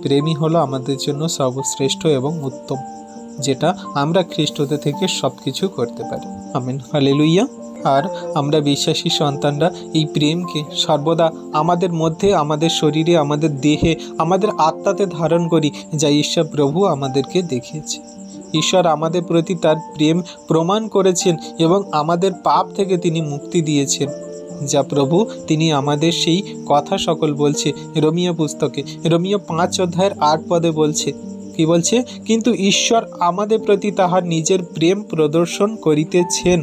প্রেমই হলো আমাদের জন্য সর্বশ্রেষ্ঠ এবং উত্তম, যেটা আমরা খ্রিস্টতে থেকে সব কিছু করতে পারি। Amen, hallelujah. আর আমরা বিশ্বাসী সন্তানরা এই প্রেমকে সর্বদা আমাদের মধ্যে, আমাদের শরীরে, আমাদের দেহে, আমাদের আত্মাতে ধারণ করি, যা ঈশ্বর প্রভু আমাদেরকে দেখিয়েছে। ঈশ্বর আমাদের প্রতি তার প্রেম প্রমাণ করেছেন এবং আমাদের পাপ থেকে তিনি মুক্তি দিয়েছেন, যা প্রভু তিনি আমাদের সেই কথা সকল বলছে রোমিও পুস্তকে, রোমিও 5:8 বলছে, কি বলছে? কিন্তু ঈশ্বর আমাদের প্রতি তাহার নিজের প্রেম প্রদর্শন করিতেছেন,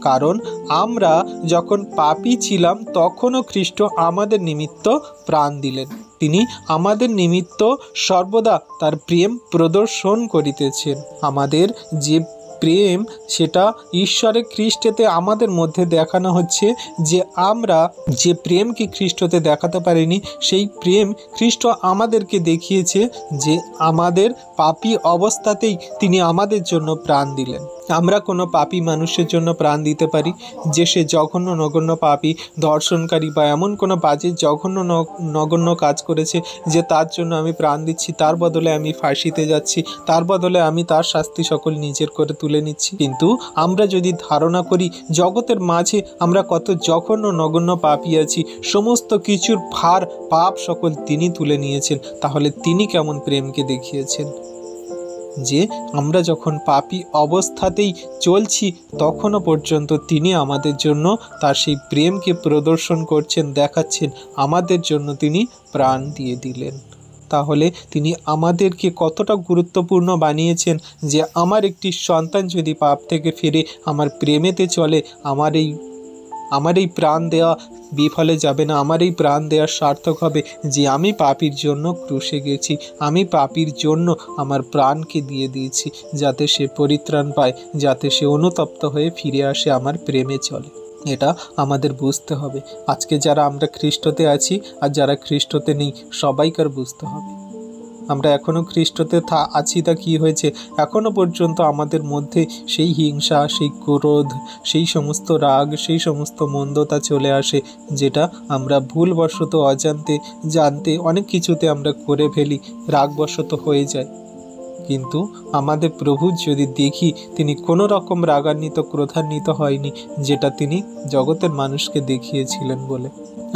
কারণ আমরা যখন পাপী ছিলাম তখনও খ্রিস্ট আমাদের নিমিত্ত প্রাণ দিলেন। তিনি আমাদের নিমিত্ত সর্বদা তার প্রেম প্রদর্শন করিতেছেন। আমাদের যে প্রেম, সেটা ঈশ্বরের খ্রিস্টেতে আমাদের মধ্যে দেখানো হচ্ছে, যে আমরা যে প্রেমকে খ্রিস্টতে দেখাতে পারিনি, সেই প্রেম খ্রিস্ট আমাদেরকে দেখিয়েছে, যে আমাদের পাপী অবস্থাতেই তিনি আমাদের জন্য প্রাণ দিলেন। আমরা কোনো পাপী মানুষের জন্য প্রাণ দিতে পারি যে সে জঘন্য নগণ্য পাপী, ধর্ষণকারী বা এমন কোনো বাজে জঘন্য নগণ্য কাজ করেছে যে তার জন্য আমি প্রাণ দিচ্ছি, তার বদলে আমি ফাঁসিতে যাচ্ছি, তার বদলে আমি তার শাস্তি সকল নিজের করে তুলে নিচ্ছি। কিন্তু আমরা যদি ধারণা করি জগতের মাঝে আমরা কত জঘন্য নগণ্য পাপী আছি, সমস্ত কিছুর ভার পাপ সকল তিনি তুলে নিয়েছেন, তাহলে তিনি কেমন প্রেমকে দেখিয়েছেন, যে আমরা যখন পাপী অবস্থাতেই চলছি তখনও পর্যন্ত তিনি আমাদের জন্য তার সেই প্রেমকে প্রদর্শন করছেন, দেখাচ্ছেন, আমাদের জন্য তিনি প্রাণ দিয়ে দিলেন। তাহলে তিনি আমাদেরকে কতটা গুরুত্বপূর্ণ বানিয়েছেন, যে আমার একটি সন্তান যদি পাপ থেকে ফিরে আমার প্রেমেতে চলে, আমার এই প্রাণ দেওয়া বিফলে যাবে না, আমার এই প্রাণ দেওয়া সার্থক হবে, যে আমি পাপীর জন্য ক্রুশে গেছি, আমি পাপীর জন্য আমার প্রাণকে দিয়ে দিয়েছি, যাতে সে পরিত্রাণ পায়, যাতে সে অনুতপ্ত হয়ে ফিরে আসে, আমার প্রেমে চলে। এটা আমাদের বুঝতে হবে। আজকে যারা আমরা খ্রিস্টতে আছি আর যারা খ্রিস্টতে নেই, সবাইকার বুঝতে হবে। আমরা এখনও খ্রিস্টতে আছি, তা কি হয়েছে? এখনও পর্যন্ত আমাদের মধ্যে সেই হিংসা, সেই ক্রোধ, সেই সমস্ত রাগ, সেই সমস্ত মন্দতা চলে আসে, যেটা আমরা ভুলবশত, অজান্তে, জানতে অনেক কিছুতে আমরা করে ফেলি, রাগবশত হয়ে যায়। কিন্তু আমাদের প্রভু যদি দেখি, তিনি কোনো রকম রাগান্বিত, ক্রোধান্বিত হয়নি, যেটা তিনি জগতের মানুষকে দেখিয়েছিলেন বলে।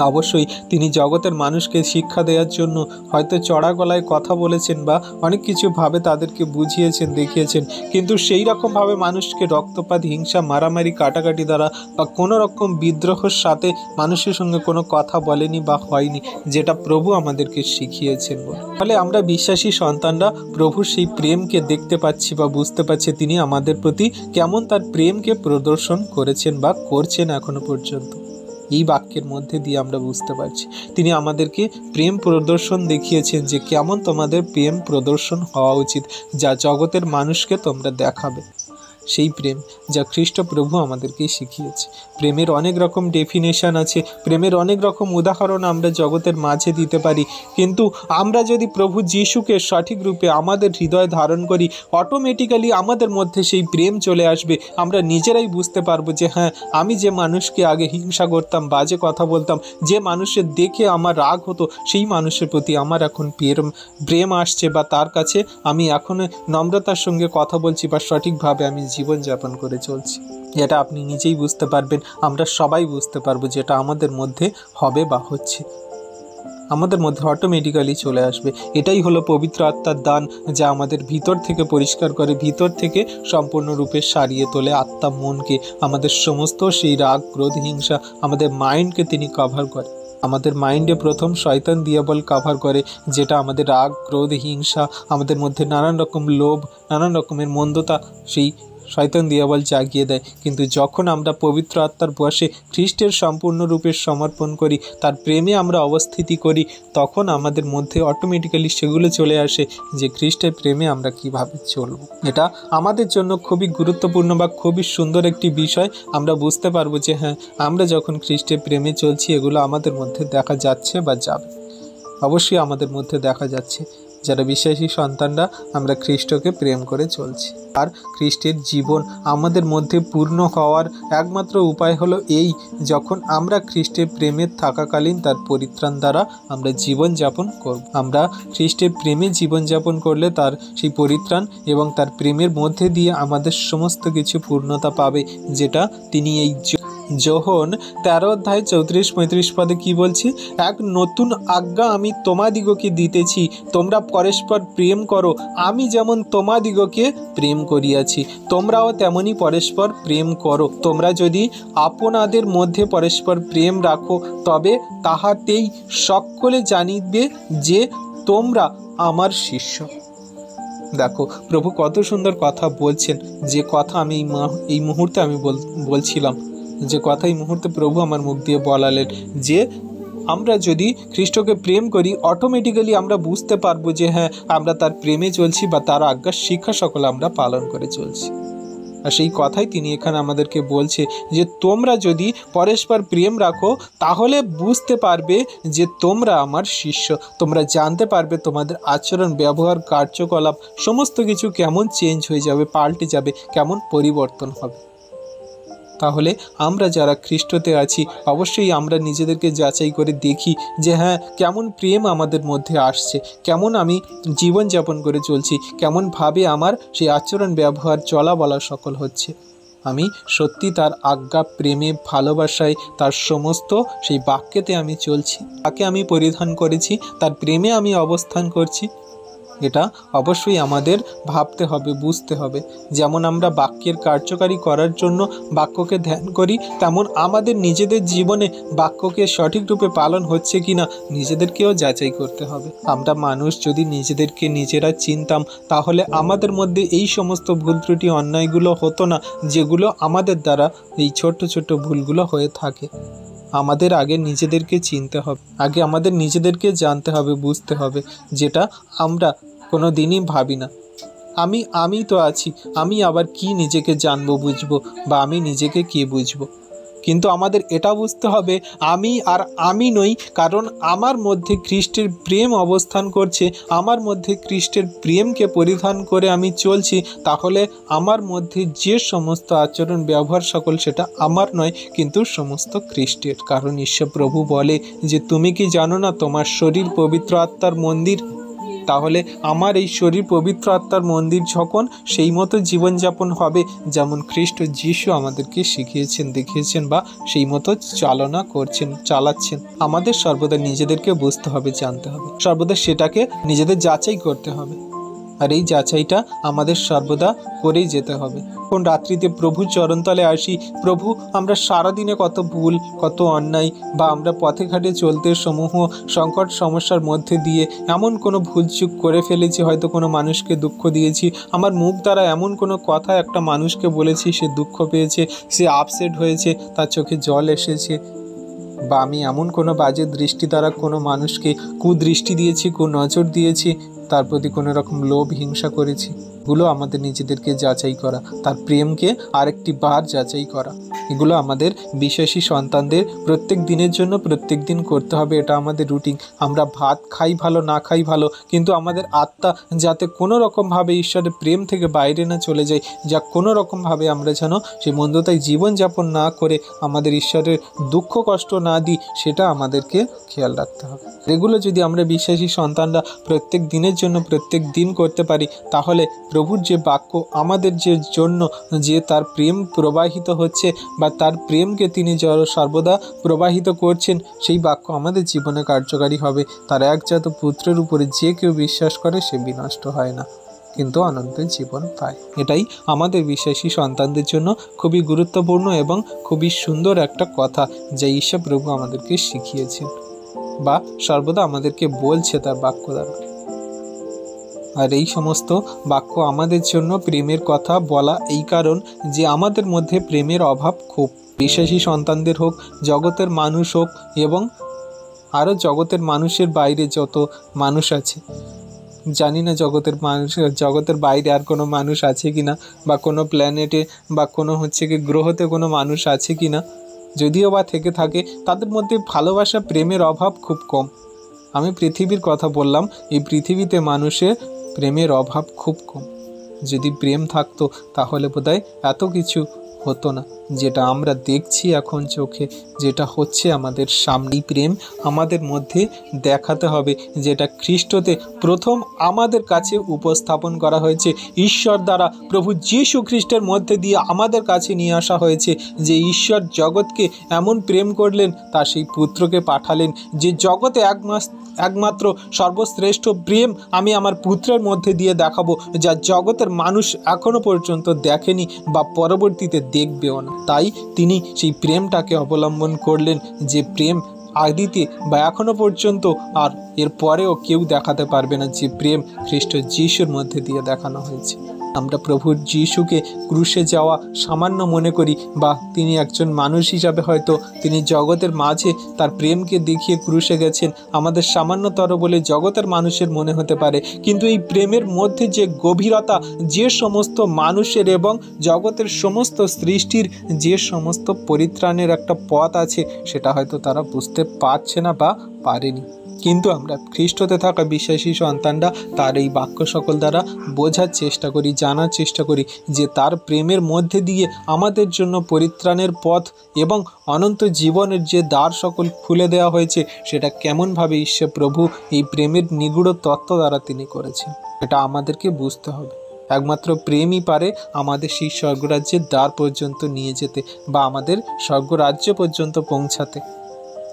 অবশ্যই তিনি জগতের মানুষকে শিক্ষা দেওয়ার জন্য হয়তো চড়া গলায় কথা বলেছেন বা অনেক কিছু ভাবে তাদেরকে বুঝিয়েছেন, দেখিয়েছেন, কিন্তু সেই রকমভাবে মানুষকে রক্তপাত, হিংসা, মারামারি, কাটাকাটি দ্বারা বা কোনো রকম বিদ্রোহের সাথে মানুষের সঙ্গে কোনো কথা বলেনি বা হয়নি, যেটা প্রভু আমাদেরকে শিখিয়েছেন বলে। ফলে আমরা বিশ্বাসী সন্তানরা প্রভুর সেই প্রেমকে দেখতে পাচ্ছি বা বুঝতে পারছি, তিনি আমাদের প্রতি কেমন তার প্রেমকে প্রদর্শন করেছেন বা করছেন এখনো পর্যন্ত। এই বাক্যের মধ্যে দিয়ে আমরা বুঝতে পারছি তিনি আমাদেরকে প্রেম প্রদর্শন দেখিয়েছেন, যে কেমন তোমাদের প্রেম প্রদর্শন হওয়া উচিত, যা জগতের মানুষকে তোমরা দেখাবে। সেই প্রেম যা খ্রিস্ট প্রভু আমাদেরকে শিখিয়েছে। প্রেমের অনেক রকম ডেফিনেশন আছে, প্রেমের অনেক রকম উদাহরণ আমরা জগতের মাঝে দিতে পারি, কিন্তু আমরা যদি প্রভু যিশুকে সঠিক রূপে আমাদের হৃদয়ে ধারণ করি, অটোমেটিক্যালি আমাদের মধ্যে সেই প্রেম চলে আসবে। আমরা নিজেরাই বুঝতে পারবো যে হ্যাঁ, আমি যে মানুষকে আগে হিংসা করতাম, বাজে কথা বলতাম, যে মানুষের দেখে আমার রাগ হতো, সেই মানুষের প্রতি আমার এখন প্রেম আসছে, বা তার কাছে আমি এখন নম্রতার সঙ্গে কথা বলছি বা সঠিকভাবে আমি জীবনযাপন করে চলছি। এটা আপনি নিজেই বুঝতে পারবেন, আমরা সবাই বুঝতে পারবো, যেটা আমাদের মধ্যে হবে বা হচ্ছে, আমাদের মধ্যে অটোমেটিক্যালি চলে আসবে। এটাই হলো পবিত্র আত্মার দান, যা আমাদের ভিতর থেকে পরিষ্কার করে, ভিতর থেকে সম্পূর্ণরূপে সারিয়ে তোলে আত্মা, মনকে, আমাদের সমস্ত সেই রাগ, ক্রোধ, হিংসা, আমাদের মাইন্ডকে তিনি কভার করে। আমাদের মাইন্ডে প্রথম শয়তান দিয়াবল কভার করে, যেটা আমাদের রাগ, ক্রোধ, হিংসা, আমাদের মধ্যে নানান রকম লোভ, নানান রকমের মন্দতা, সেই শয়তান দিয়াবল জাগিয়ে দেয়। কিন্তু যখন আমরা পবিত্র আত্মার বশে খ্রিস্টের সম্পূর্ণরূপে সমর্পণ করি, তার প্রেমে আমরা অবস্থিতি করি, তখন আমাদের মধ্যে অটোমেটিক্যালি সেগুলো চলে আসে যে খ্রিস্টের প্রেমে আমরা কিভাবে চলব। এটা আমাদের জন্য খুবই গুরুত্বপূর্ণ বা খুবই সুন্দর একটি বিষয়। আমরা বুঝতে পারবো যে হ্যাঁ, আমরা যখন খ্রিস্টের প্রেমে চলছি এগুলো আমাদের মধ্যে দেখা যাচ্ছে বা যাবে। অবশ্যই আমাদের মধ্যে দেখা যাচ্ছে যারা বিশ্বাসী সন্তানরা আমরা খ্রিস্টকে প্রেম করে চলছি। আর খ্রিস্টের জীবন আমাদের মধ্যে পূর্ণ হওয়ার একমাত্র উপায় হলো এই, যখন আমরা খ্রিস্টের প্রেমে থাকাকালীন তার পরিত্রাণ দ্বারা আমরা জীবনযাপন করব। আমরা খ্রিস্টের প্রেমে জীবনযাপন করলে তার সেই পরিত্রাণ এবং তার প্রেমের মধ্যে দিয়ে আমাদের সমস্ত কিছু পূর্ণতা পাবে, যেটা তিনি এই যোহন 13 অধ্যায় 34-35 পদে কি বলছে? এক নতুন আজ্ঞা আমি তোমাদিগকে দিতেছি, তোমরা পরস্পর প্রেম করো। আমি যেমন তোমাদিগকে প্রেম করিয়াছি, তোমরাও তেমনি পরস্পর প্রেম করো। তোমরা যদি আপনাদের মধ্যে পরস্পর প্রেম রাখো, তবে তাহাতেই সকলে জানিবে যে তোমরা আমার শিষ্য। দেখো প্রভু কত সুন্দর কথা বলছেন, যে কথা আমি এই মুহূর্তে আমি বলছিলাম, যে কথা এই মুহূর্তে প্রভু আমার মুখ দিয়ে বলালেন, যে আমরা যদি খ্রিস্টকে প্রেম করি অটোমেটিক্যালি আমরা বুঝতে পারবো যে হ্যাঁ, আমরা তার প্রেমে চলছি বা তার আজ্ঞার শিক্ষা সকল আমরা পালন করে চলছি। আর সেই কথাই তিনি এখানে আমাদেরকে বলছে যে তোমরা যদি পরস্পর প্রেম রাখো তাহলে বুঝতে পারবে যে তোমরা আমার শিষ্য। তোমরা জানতে পারবে তোমাদের আচরণ, ব্যবহার, কার্যকলাপ সমস্ত কিছু কেমন চেঞ্জ হয়ে যাবে, পাল্টে যাবে, কেমন পরিবর্তন হবে। তাহলে আমরা যারা খ্রিস্টতে আছি অবশ্যই আমরা নিজেদেরকে যাচাই করে দেখি যে হ্যাঁ, কেমন প্রেম আমাদের মধ্যে আসছে, কেমন আমি জীবনযাপন করে চলছি, কেমনভাবে আমার সেই আচরণ, ব্যবহার, চলা বলা সকল হচ্ছে। আমি সত্যি তার আজ্ঞা, প্রেমে, ভালোবাসায়, তার সমস্ত সেই বাক্যেতে আমি চলছি, তাকে আমি পরিধান করেছি, তার প্রেমে আমি অবস্থান করছি। এটা অবশ্যই আমাদের ভাবতে হবে, বুঝতে হবে। যেমন আমরা বাক্যের কার্যকারী করার জন্য বাক্যকে ধ্যান করি, তেমন আমাদের নিজেদের জীবনে বাক্যকে সঠিক রূপে পালন হচ্ছে কিনা নিজেদেরকেও যাচাই করতে হবে। আমরা মানুষ যদি নিজেদেরকে নিজেরা চিনতাম, তাহলে আমাদের মধ্যে এই সমস্ত ভুল ত্রুটি, অন্যায়গুলো হতো না, যেগুলো আমাদের দ্বারা এই ছোট্ট ছোট্ট ভুলগুলো হয়ে থাকে। আমাদের আগে নিজেদেরকে চিনতে হবে, আগে আমাদের নিজেদেরকে জানতে হবে, বুঝতে হবে, যেটা আমরা কোনো দিনই ভাবি না। আমি তো আছি, আমি আবার কি নিজেকে জানবো, বুঝবো, বা আমি নিজেকে কি বুঝবো। কিন্তু আমাদের এটা বুঝতে হবে আমি নই, কারণ আমার মধ্যে খ্রিস্টের প্রেম অবস্থান করছে, আমার মধ্যে খ্রিস্টের প্রেমকে পরিধান করে আমি চলছি। তাহলে আমার মধ্যে যে সমস্ত আচরণ, ব্যবহার সকল, সেটা আমার নয়, কিন্তু সমস্ত খ্রিস্টের। কারণ ঈশ্বর প্রভু বলে যে তুমি কি জানো না তোমার শরীর পবিত্র আত্মার মন্দির? তাহলে আমার এই শরীর পবিত্র আত্মার মন্দির যখন সেই মতো জীবনযাপন হবে যেমন খ্রিস্ট যিশু আমাদেরকে শিখিয়েছেন, দেখিয়েছেন, বা সেই মতো চালনা করছেন, চালাচ্ছেন, আমাদের সর্বদা নিজেদেরকে বুঝতে হবে, জানতে হবে, সর্বদা সেটাকে নিজেদের যাচাই করতে হবে। আর এই যাচাইটা আমাদের সর্বদা করেই যেতে হবে। কোন রাত্রিতে প্রভুর চরণতলে আসি, প্রভু আমরা সারাদিনে কত ভুল, কত অন্যায়, বা আমরা পথে ঘাটে চলতে সমূহ সংকট সমস্যার মধ্যে দিয়ে এমন কোনো ভুলচুক করে ফেলেছি, হয়তো কোনো মানুষকে দুঃখ দিয়েছি, আমার মুখ দ্বারা এমন কোনো কথা একটা মানুষকে বলেছি, সে দুঃখ পেয়েছে, সে আপসেট হয়েছে, তার চোখে জল এসেছে, বা আমি এমন কোনো বাজে দৃষ্টি দ্বারা কোনো মানুষকে কুদৃষ্টি দিয়েছি, কুনজর দিয়েছি, তার প্রতি কোনো রকম লোভ, হিংসা করেছি। এগুলো আমাদের নিজেদেরকে যাচাই করা, তার প্রেমকে আরেকটি বার যাচাই করা। এগুলো আমাদের বিশ্বাসী সন্তানদের প্রত্যেক দিনের জন্য প্রত্যেক দিন করতে হবে। এটা আমাদের রুটিন। আমরা ভাত খাই ভালো, না খাই ভালো, কিন্তু আমাদের আত্মা যাতে কোনো রকমভাবে ঈশ্বরের প্রেম থেকে বাইরে না চলে যায়, যা কোনো রকমভাবে আমরা যেন সেই মন্দতায় জীবনযাপন না করে আমাদের ঈশ্বরের দুঃখ কষ্ট না দিই, সেটা আমাদেরকে খেয়াল রাখতে হবে। এগুলো যদি আমরা বিশ্বাসী সন্তানরা প্রত্যেক দিনের জন্য প্রত্যেক দিন করতে পারি, তাহলে প্রভুর যে বাক্য আমাদের যে জন্য যে তার প্রেম প্রবাহিত হচ্ছে, বা তার প্রেমকে তিনি সর্বদা প্রবাহিত করছেন, সেই বাক্য আমাদের জীবনে কার্যকারী হবে। তার একজাত পুত্রের উপরে যে কেউ বিশ্বাস করে সে বিনষ্ট হয় না, কিন্তু অনন্ত জীবন পায়। এটাই আমাদের বিশ্বাসী সন্তানদের জন্য খুবই গুরুত্বপূর্ণ এবং খুবই সুন্দর একটা কথা, যা ঈশ্বর প্রভু আমাদেরকে শিখিয়েছেন বা সর্বদা আমাদেরকে বলছে তার বাক্য দ্বারা। আর এই সমস্ত বাক্য আমাদের জন্য প্রেমের কথা বলা এই কারণ যে আমাদের মধ্যে প্রেমের অভাব খুব। বিশ্বাসী সন্তানদের হোক, জগতের মানুষ হোক এবং আরও জগতের মানুষের বাইরে যত মানুষ আছে, জানি না জগতের বাইরে আর কোনো মানুষ আছে কিনা, বা কোনো প্ল্যানেটে বা কোনো গ্রহতে কোনো মানুষ আছে কিনা, যদিও বা থেকে থাকে, তাদের মধ্যে ভালোবাসা প্রেমের অভাব খুব কম। আমি পৃথিবীর কথা বললাম, এই পৃথিবীতে মানুষের প্রেমের অভাব খুব কম। যদি প্রেম থাকতো তাহলে বোধহয় এত কিছু হতো না, যেটা আমরা দেখছি এখন চোখে, যেটা হচ্ছে আমাদের সামনে। প্রেম আমাদের মধ্যে দেখাতে হবে, যেটা খ্রিস্টতে প্রথম আমাদের কাছে উপস্থাপন করা হয়েছে। ঈশ্বর দ্বারা প্রভু যীশু খ্রিস্টের মধ্যে দিয়ে আমাদের কাছে নিয়ে আসা হয়েছে যে ঈশ্বর জগৎকে এমন প্রেম করলেন, তার সেই পুত্রকে পাঠালেন, যে জগতে একমাত্র সর্বশ্রেষ্ঠ প্রেম আমি আমার পুত্রের মধ্যে দিয়ে দেখাবো, যা জগতের মানুষ এখনো পর্যন্ত দেখেনি বা পরবর্তীতে দেখবেও না। তাই তিনি সেই প্রেমটাকে অবলম্বন করলেন, যে প্রেম আদিতে বা এখনো পর্যন্ত আর এর পরেও কেউ দেখাতে পারবে না, যে প্রেম খ্রিস্ট যিশুর মধ্যে দিয়ে দেখানো হয়েছে। আমরা প্রভুর যিশুকে ক্রুশে যাওয়া সামান্য মনে করি, বা তিনি একজন মানুষ হিসাবে হয়তো তিনি জগতের মাঝে তার প্রেমকে দেখিয়ে ক্রুশে গেছেন, আমাদের সামান্যতর বলে জগতের মানুষের মনে হতে পারে। কিন্তু এই প্রেমের মধ্যে যে গভীরতা, যে সমস্ত মানুষের এবং জগতের সমস্ত সৃষ্টির যে সমস্ত পরিত্রাণের একটা পথ আছে, সেটা হয়তো তারা বুঝতে পারছে না বা পারেনি। কিন্তু আমরা খ্রিস্টতে থাকা বিশ্বাসী সন্তানরা তার এই বাক্য সকল দ্বারা বোঝার চেষ্টা করি, জানার চেষ্টা করি যে তার প্রেমের মধ্যে দিয়ে আমাদের জন্য পরিত্রাণের পথ এবং অনন্ত জীবনের যে দ্বার সকল খুলে দেওয়া হয়েছে, সেটা কেমনভাবে ঈশ্বর প্রভু এই প্রেমের নিগূঢ় তত্ত্ব দ্বারা তিনি করেছেন, এটা আমাদেরকে বুঝতে হবে। একমাত্র প্রেমই পারে আমাদের সেই স্বর্গরাজ্যের দ্বার পর্যন্ত নিয়ে যেতে, বা আমাদের স্বর্গরাজ্য পর্যন্ত পৌঁছাতে,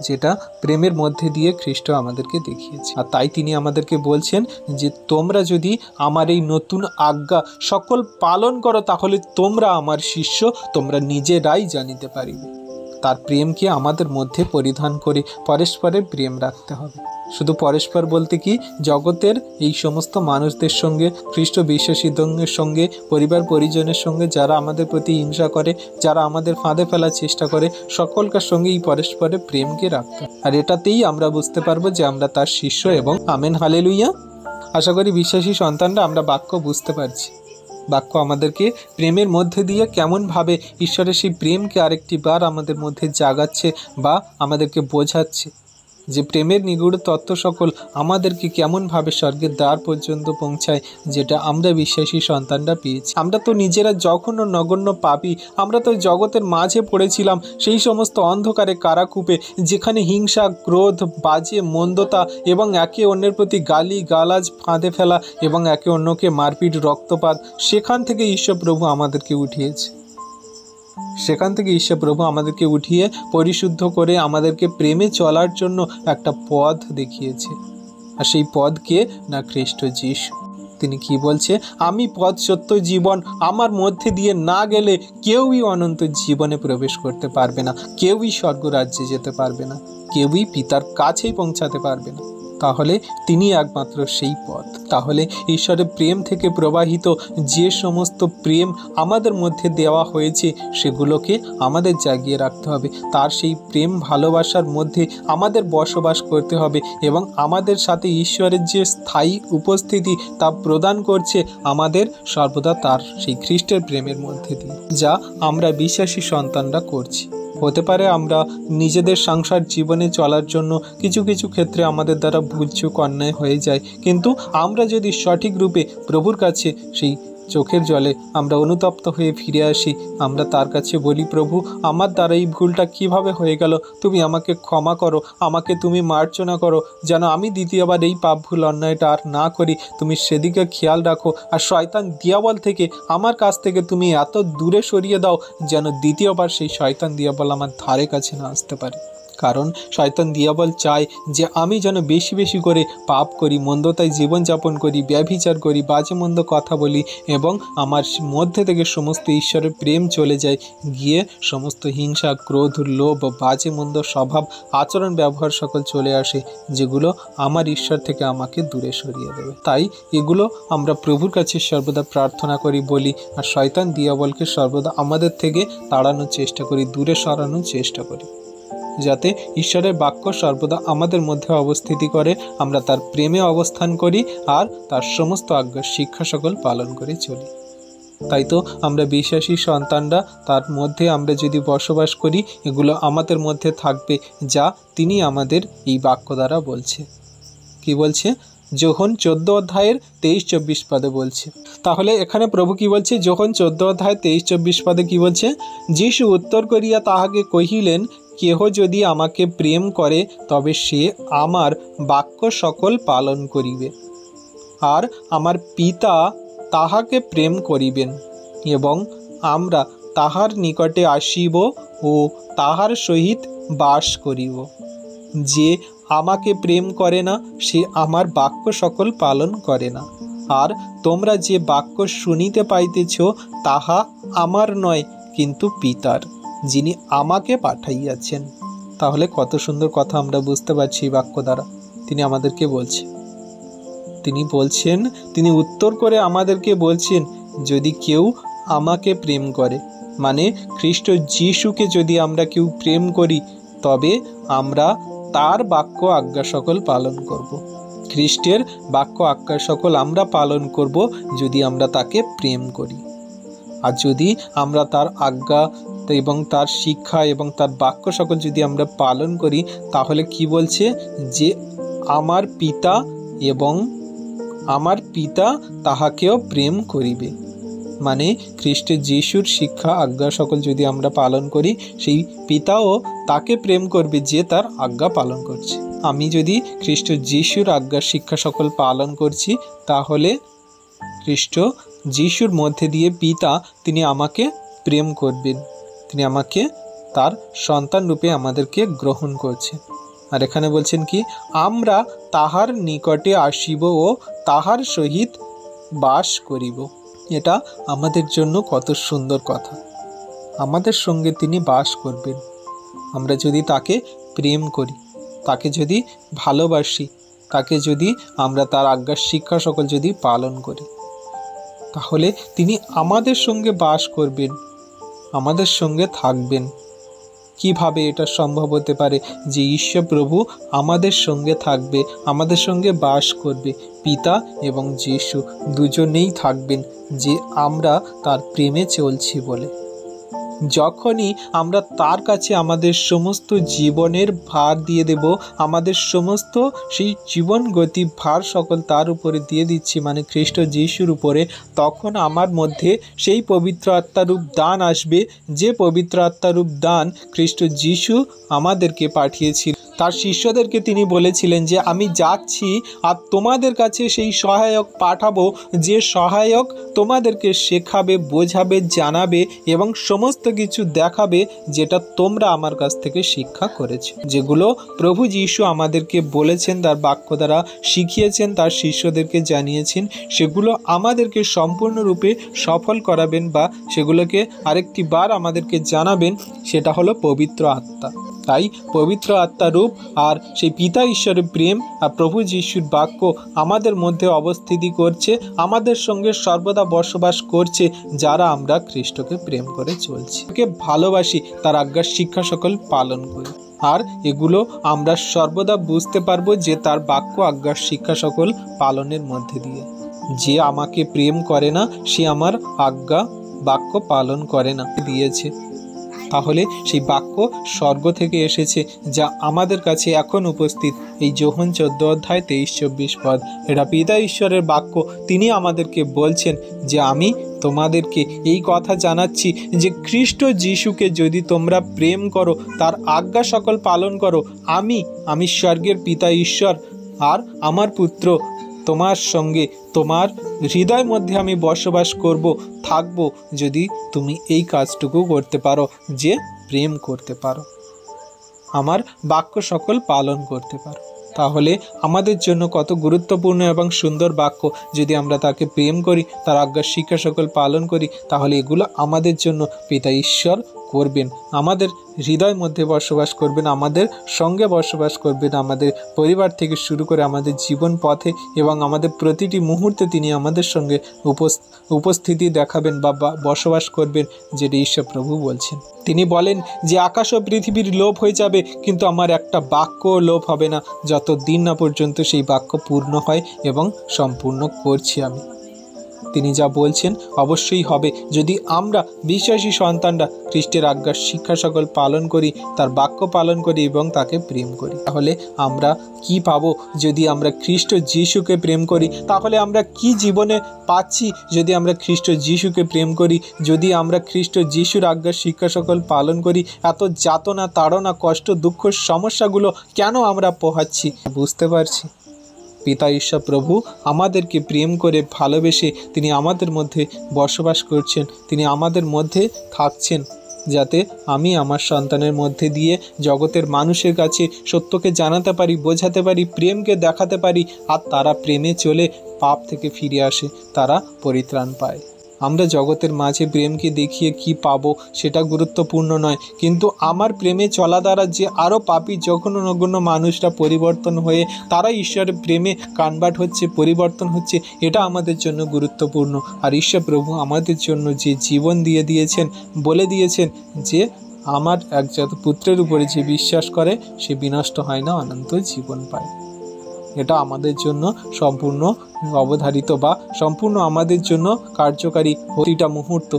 যেটা প্রেমের মধ্যে দিয়ে খ্রিস্ট আমাদেরকে দেখিয়েছে। আর তাই তিনি আমাদেরকে বলছেন যে তোমরা যদি আমার এই নতুন আজ্ঞা সকল পালন করো, তাহলে তোমরা আমার শিষ্য, তোমরা নিজেরাই জানিতে পারিবে। তার প্রেমকে আমাদের মধ্যে পরিধান করে পরস্পরের প্রেম রাখতে হবে। শুধু পরস্পর বলতে কি, জগতের এই সমস্ত মানুষদের সঙ্গে, খ্রিস্ট বিশ্বাসীদের সঙ্গে, পরিবার পরিজনের সঙ্গে, যারা আমাদের প্রতি হিংসা করে, যারা আমাদের ফাঁদে ফেলার চেষ্টা করে, সকলকার সঙ্গে এই পরস্পরের প্রেমকে রাখতে। আর এটাতেই আমরা বুঝতে পারবো যে আমরা তার শিষ্য। এবং আমেন, হালেলুয়া। আশা করি বিশ্বাসী সন্তানরা আমরা বাক্য বুঝতে পারছি। বাক্য আমাদেরকে প্রেমের মধ্যে দিয়ে কেমনভাবে ঈশ্বরের সেই প্রেমকে আরেকটি বার আমাদের মধ্যে জাগাচ্ছে বা আমাদেরকে বোঝাচ্ছে, যে প্রেমের নিগূঢ় তত্ত্ব সকল আমাদেরকে কেমনভাবে স্বর্গের দ্বার পর্যন্ত পৌঁছায়, যেটা আমরা বিশ্বাসী সন্তানরা পেয়েছি। আমরা তো নিজেরা জঘন্য নগণ্য পাপী, আমরা তো জগতের মাঝে পড়েছিলাম সেই সমস্ত অন্ধকারে কারাকূপে, যেখানে হিংসা, ক্রোধ, বাজে মন্দতা এবং একে অন্যের প্রতি গালি গালাজ, ফাঁদে ফেলা এবং একে অন্যকে মারপিট, রক্তপাত, সেখান থেকে ঈশ্বর প্রভু আমাদেরকে উঠিয়েছে। সেখান থেকে ঈশ্বর প্রভু আমাদেরকে উঠিয়ে পরিশুদ্ধ করে আমাদেরকে প্রেমে চলার জন্য একটা পথ দেখিয়েছে। আর সেই পথকে না খ্রিস্ট যিশু। তিনি কি বলছে, আমি পথ, সত্য, জীবন, আমার মধ্যে দিয়ে না গেলে কেউই অনন্ত জীবনে প্রবেশ করতে পারবে না, কেউই স্বর্গরাজ্যে যেতে পারবে না, কেউই পিতার কাছেই পৌঁছাতে পারবে না। তাহলে তিনি একমাত্র সেই পথ। তাহলে ঈশ্বরের প্রেম থেকে প্রবাহিত যে সমস্ত প্রেম আমাদের মধ্যে দেওয়া হয়েছে, সেগুলোকে আমাদের জাগিয়ে রাখতে হবে। তার সেই প্রেম ভালোবাসার মধ্যে আমাদের বসবাস করতে হবে এবং আমাদের সাথে ঈশ্বরের যে স্থায়ী উপস্থিতি তা প্রদান করছে আমাদের সর্বদা তার সেই খ্রিস্টের প্রেমের মধ্যে দিয়ে, যা আমরা বিশ্বাসী সন্তানরা করছি। হতে পারে আমরা নিজেদের সংসার জীবনে চলার জন্য কিছু কিছু ক্ষেত্রে আমাদের দ্বারা ভুলচুক, অন্যায় হয়ে যায়, কিন্তু আমরা যদি সঠিক রূপে প্রভুর কাছে সেই চোখের জলে আমরা অনুতপ্ত হয়ে ফিরে আসি, আমরা তার কাছে বলি, প্রভু আমার দ্বারা এই ভুলটা কিভাবে হয়ে গেল, তুমি আমাকে ক্ষমা করো, আমাকে তুমি মার্জনা করো, যেন আমি দ্বিতীয়বার এই পাপ ভুল অন্যায়টা আর না করি, তুমি সেদিকে খেয়াল রাখো। আর শয়তান দিয়াবল থেকে আমার কাছ থেকে তুমি এত দূরে সরিয়ে দাও, যেন দ্বিতীয়বার সেই শয়তান দিয়াবল আমার ধারে কাছে না আসতে পারে। কারণ শয়তান দিয়াবল চায় যে আমি যেন বেশি বেশি করে পাপ করি, মন্দতায় জীবনযাপন করি, ব্যভিচার করি, বাজে মন্দ কথা বলি এবং আমার মধ্যে থেকে সমস্ত ঈশ্বরের প্রেম চলে যায়, গিয়ে সমস্ত হিংসা, ক্রোধ, লোভ, বাজে মন্দ স্বভাব, আচরণ, ব্যবহার সকল চলে আসে, যেগুলো আমার ঈশ্বর থেকে আমাকে দূরে সরিয়ে দেবে। তাই এগুলো আমরা প্রভুর কাছে সর্বদা প্রার্থনা করি, বলি, আর শয়তান দিয়াবলকে সর্বদা আমাদের থেকে তাড়ানোর চেষ্টা করি, দূরে সরানোর চেষ্টা করি, যাতে ঈশ্বরের বাক্য সর্বদা আমাদের মধ্যে অবস্থিতি করে, আমরা তার প্রেমে অবস্থান করি আর তার সমস্ত আজ্ঞার শিক্ষা সকল পালন করে চলি। তাই তো আমরা বিশ্বাসী সন্তানরা, তার মধ্যে আমরা যদি বসবাস করি, এগুলো আমাদের মধ্যে থাকবে, যা তিনি আমাদের এই বাক্য দ্বারা বলছে। কি বলছে? যোহন 14 অধ্যায়ের 23-24 পদে বলছে। তাহলে এখানে প্রভু কি বলছে? যোহন 14 অধ্যায় 23-24 পদে কি বলছে? যীশু উত্তর করিয়া তাহাকে কহিলেন, কেহ যদি আমাকে প্রেম করে তবে সে আমার বাক্য সকল পালন করিবে, আর আমার পিতা তাহাকে প্রেম করিবেন, এবং আমরা তাহার নিকটে আসিব ও তাহার সহিত বাস করিব। যে আমাকে প্রেম করে না সে আমার বাক্য সকল পালন করে না। আর তোমরা যে বাক্য শুনিতে পাইতেছ তাহা আমার নয়, কিন্তু পিতার, যিনি আমাকে পাঠাইয়াছেন। তাহলে কত সুন্দর কথা আমরা বুঝতে পারছি এই বাক্য দ্বারা। তিনি আমাদেরকে বলছেন, তিনি উত্তর করে আমাদেরকে বলছেন, যদি কেউ আমাকে প্রেম করে, মানে খ্রিস্ট যিশুকে যদি আমরা কেউ প্রেম করি, তবে আমরা তার বাক্য আজ্ঞা সকল পালন করব। খ্রিস্টের বাক্য আজ্ঞা সকল আমরা পালন করব যদি আমরা তাকে প্রেম করি। আর যদি আমরা তার আজ্ঞা এবং তার শিক্ষা এবং তার বাক্য সকল যদি আমরা পালন করি, তাহলে কি বলছে? যে আমার পিতা এবং আমার পিতা তাহাকেও প্রেম করিবে। মানে খ্রিস্ট যিশুর শিক্ষা আজ্ঞা সকল যদি আমরা পালন করি, সেই পিতাও তাকে প্রেম করবে যে তার আজ্ঞা পালন করছে। আমি যদি খ্রিস্ট যিশুর আজ্ঞা শিক্ষা সকল পালন করছি, তাহলে খ্রিস্ট যিশুর মধ্যে দিয়ে পিতা তিনি আমাকে প্রেম করবেন, তিনি আমাকে তার সন্তান রূপে আমাদেরকে গ্রহণ করছে। আর এখানে বলছেন কি? আমরা তাহার নিকটে আসিব ও তাহার সহিত বাস করিব। এটা আমাদের জন্য কত সুন্দর কথা। আমাদের সঙ্গে তিনি বাস করবেন, আমরা যদি তাকে প্রেম করি, তাকে যদি ভালোবাসি, তাকে যদি আমরা তার আজ্ঞার শিক্ষা সকল যদি পালন করি, তাহলে তিনি আমাদের সঙ্গে বাস করবেন, আমাদের সঙ্গে থাকবেন। কিভাবে এটা সম্ভব হতে পারে যে ঈশ্বর প্রভু আমাদের সঙ্গে থাকবে, আমাদের সঙ্গে বাস করবে? পিতা এবং যিশু দুজনেই থাকবেন, যে আমরা তার প্রেমে চলছি বলে। যখনই আমরা তার কাছে আমাদের সমস্ত জীবনের ভার দিয়ে দেব, আমাদের সমস্ত সেই জীবন গতি ভার সকল তার উপরে দিয়ে দিচ্ছি, মানে খ্রিস্ট যিশুর উপরে, তখন আমার মধ্যে সেই পবিত্র আত্মারূপ দান আসবে, যে পবিত্র আত্মারূপ দান খ্রিস্ট যিশু আমাদেরকে পাঠিয়েছিল। তার শিষ্যদেরকে তিনি বলেছিলেন যে আমি যাচ্ছি আর তোমাদের কাছে সেই সহায়ক পাঠাবো, যে সহায়ক তোমাদেরকে শেখাবে, বোঝাবে, জানাবে এবং সমস্ত কিছু দেখাবে, যেটা তোমরা আমার কাছ থেকে শিক্ষা করেছো। যেগুলো প্রভু যিশু আমাদেরকে বলেছেন, তার বাক্য দ্বারা শিখিয়েছেন, তার শিষ্যদেরকে জানিয়েছেন, সেগুলো আমাদেরকে সম্পূর্ণরূপে সফল করাবেন বা সেগুলোকে আরেকটি বার আমাদেরকে জানাবেন। সেটা হলো পবিত্র আত্মা। তাই পবিত্র আত্মা রূপ আর সেই পিতা ঈশ্বরের প্রেম আর প্রভু যিশুর বাক্য আমাদের মধ্যে অবস্থিতি করছে, আমাদের সঙ্গে সর্বদা বসবাস করছে, যারা আমরা খ্রিস্টকে প্রেম করে চলছি, ওকে ভালোবাসি, তার আজ্ঞার শিক্ষা সকল পালন করি। আর এগুলো আমরা সর্বদা বুঝতে পারবো যে তার বাক্য আজ্ঞার শিক্ষা সকল পালনের মধ্যে দিয়ে। যে আমাকে প্রেম করে না সে আমার আজ্ঞা বাক্য পালন করে না দিয়েছে। তাহলে সেই বাক্য স্বর্গ থেকে এসেছে, যা আমাদের কাছে এখন উপস্থিত। এই যোহন 14 অধ্যায় 23-24 পদ, এটা পিতা ঈশ্বরের বাক্য। তিনি আমাদেরকে বলছেন যে আমি তোমাদেরকে এই কথা জানাচ্ছি যে খ্রিস্ট যিশুকে যদি তোমরা প্রেম করো, তার আজ্ঞা সকল পালন করো, আমি স্বর্গের পিতা ঈশ্বর আর আমার পুত্র তোমার সঙ্গে, তোমার হৃদয়ের মধ্যে আমি বসবাস করব, থাকবো, যদি তুমি এই কাজটুকু করতে পারো, যে প্রেম করতে পারো। আমার বাক্য সকল পালন করতে পারো। তাহলে আমাদের জন্য কত গুরুত্বপূর্ণ এবং সুন্দর বাক্য। যদি আমরা তাকে প্রেম করি, তার আজ্ঞা শিক্ষা সকল পালন করি, তাহলে এগুলো আমাদের জন্য পিতা ঈশ্বর করবেন, আমাদের হৃদয় মধ্যে বসবাস করবেন, আমাদের সঙ্গে বসবাস করবেন, আমাদের পরিবার থেকে শুরু করে আমাদের জীবন পথে এবং আমাদের প্রতিটি মুহূর্তে তিনি আমাদের সঙ্গে উপস্থিতি দেখাবেন বা বসবাস করবেন, যেটা ঈশ্বর প্রভু বলছেন। তিনি বলেন যে আকাশ ও পৃথিবীর লোপ হয়ে যাবে, কিন্তু আমার একটা বাক্য লোপ হবে না, যতদিন না পর্যন্ত সেই বাক্য পূর্ণ হয় এবং সম্পূর্ণ করছি আমি। তিনি যা বলছেন অবশ্যই হবে, যদি আমরা বিশ্বাসী সন্তানরা খ্রিস্টের আজ্ঞার শিক্ষা সকল পালন করি, তার বাক্য পালন করি এবং তাকে প্রেম করি। তাহলে আমরা কি পাবো? যদি আমরা খ্রিস্ট যিশুকে প্রেম করি, তাহলে আমরা কি জীবনে পাচ্ছি? যদি আমরা খ্রিস্ট যিশুকে প্রেম করি, যদি আমরা খ্রিস্ট যিশুর আজ্ঞার শিক্ষা সকল পালন করি, এত যাতনা, তাড়না, কষ্ট, দুঃখ, সমস্যাগুলো কেন আমরা পোহাচ্ছি? বুঝতে পারছি পিতা ঈশ্বর প্রভু আমাদেরকে প্রেম করে ভালোবেসে তিনি আমাদের মধ্যে বসবাস করছেন, তিনি আমাদের মধ্যে থাকছেন, যাতে আমি আমার সন্তানের মধ্যে দিয়ে জগতের মানুষের কাছে সত্যকে জানাতে পারি, বোঝাতে পারি, প্রেমকে দেখাতে পারি, আর তারা প্রেমে চলে পাপ থেকে ফিরে আসে, তারা পরিত্রাণ পায়। আমরা জগতের মাঝে প্রেমকে দেখিয়ে কি পাবো সেটা গুরুত্বপূর্ণ নয়, কিন্তু আমার প্রেমে চলা দ্বারা যে আরও পাপী জঘন্য নগণ্য মানুষরা পরিবর্তন হয়ে তারা ঈশ্বরের প্রেমে কনভার্ট হচ্ছে, পরিবর্তন হচ্ছে, এটা আমাদের জন্য গুরুত্বপূর্ণ। আর ঈশ্বর প্রভু আমাদের জন্য যে জীবন দিয়ে দিয়েছেন, বলে দিয়েছেন যে আমার একজাত পুত্রের উপরে যে বিশ্বাস করে সে বিনষ্ট হয় না, অনন্ত জীবন পায়। এটা আমাদের জন্য সম্পূর্ণ অবধারিত বা সম্পূর্ণ আমাদের জন্য কার্যকারী প্রতিটা মুহূর্ত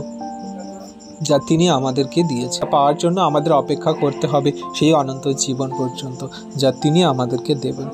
যা তিনি আমাদেরকে দিয়েছে। পাওয়ার জন্য আমাদের অপেক্ষা করতে হবে সেই অনন্ত জীবন পর্যন্ত, যা তিনি আমাদেরকে দেবেন।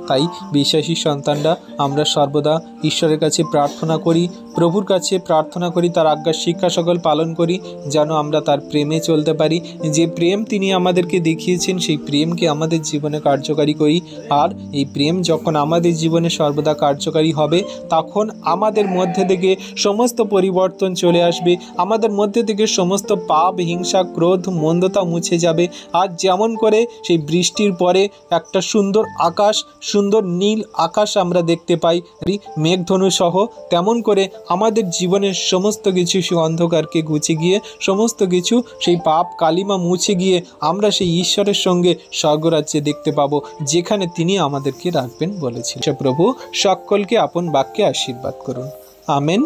তাই বিশ্বাসী সন্তানরা আমরা সর্বদা ঈশ্বরের কাছে প্রার্থনা করি, প্রভুর কাছে প্রার্থনা করি, তার আজ্ঞার শিক্ষা সকল পালন করি, যেন আমরা তার প্রেমে চলতে পারি। যে প্রেম তিনি আমাদেরকে দেখিয়েছেন সেই প্রেমকে আমাদের জীবনে কার্যকারী করি। আর এই প্রেম যখন আমাদের জীবনে সর্বদা কার্যকারী হবে, তখন আমাদের মধ্যে থেকে সমস্ত পরিবর্তন চলে আসবে, আমাদের মধ্যে থেকে সমস্ত পাপ, হিংসা, ক্রোধ, মন্দতা মুছে যাবে। আর যেমন করে সেই বৃষ্টির পরে একটা সুন্দর আকাশ, সুন্দর নীল আকাশ আমরা দেখতে পাই মেঘধনু সহ, তেমন করে আমাদের জীবনের সমস্ত কিছু সেই অন্ধকারকে ঘুচে গিয়ে, সমস্ত কিছু সেই পাপ কালিমা মুছে গিয়ে আমরা সেই ঈশ্বরের সঙ্গে স্বর্গরাজ্যে দেখতে পাবো, যেখানে তিনি আমাদেরকে রাখবেন বলেছেন। প্রভু সকলকে আপন বাক্যে আশীর্বাদ করুন। আমেন।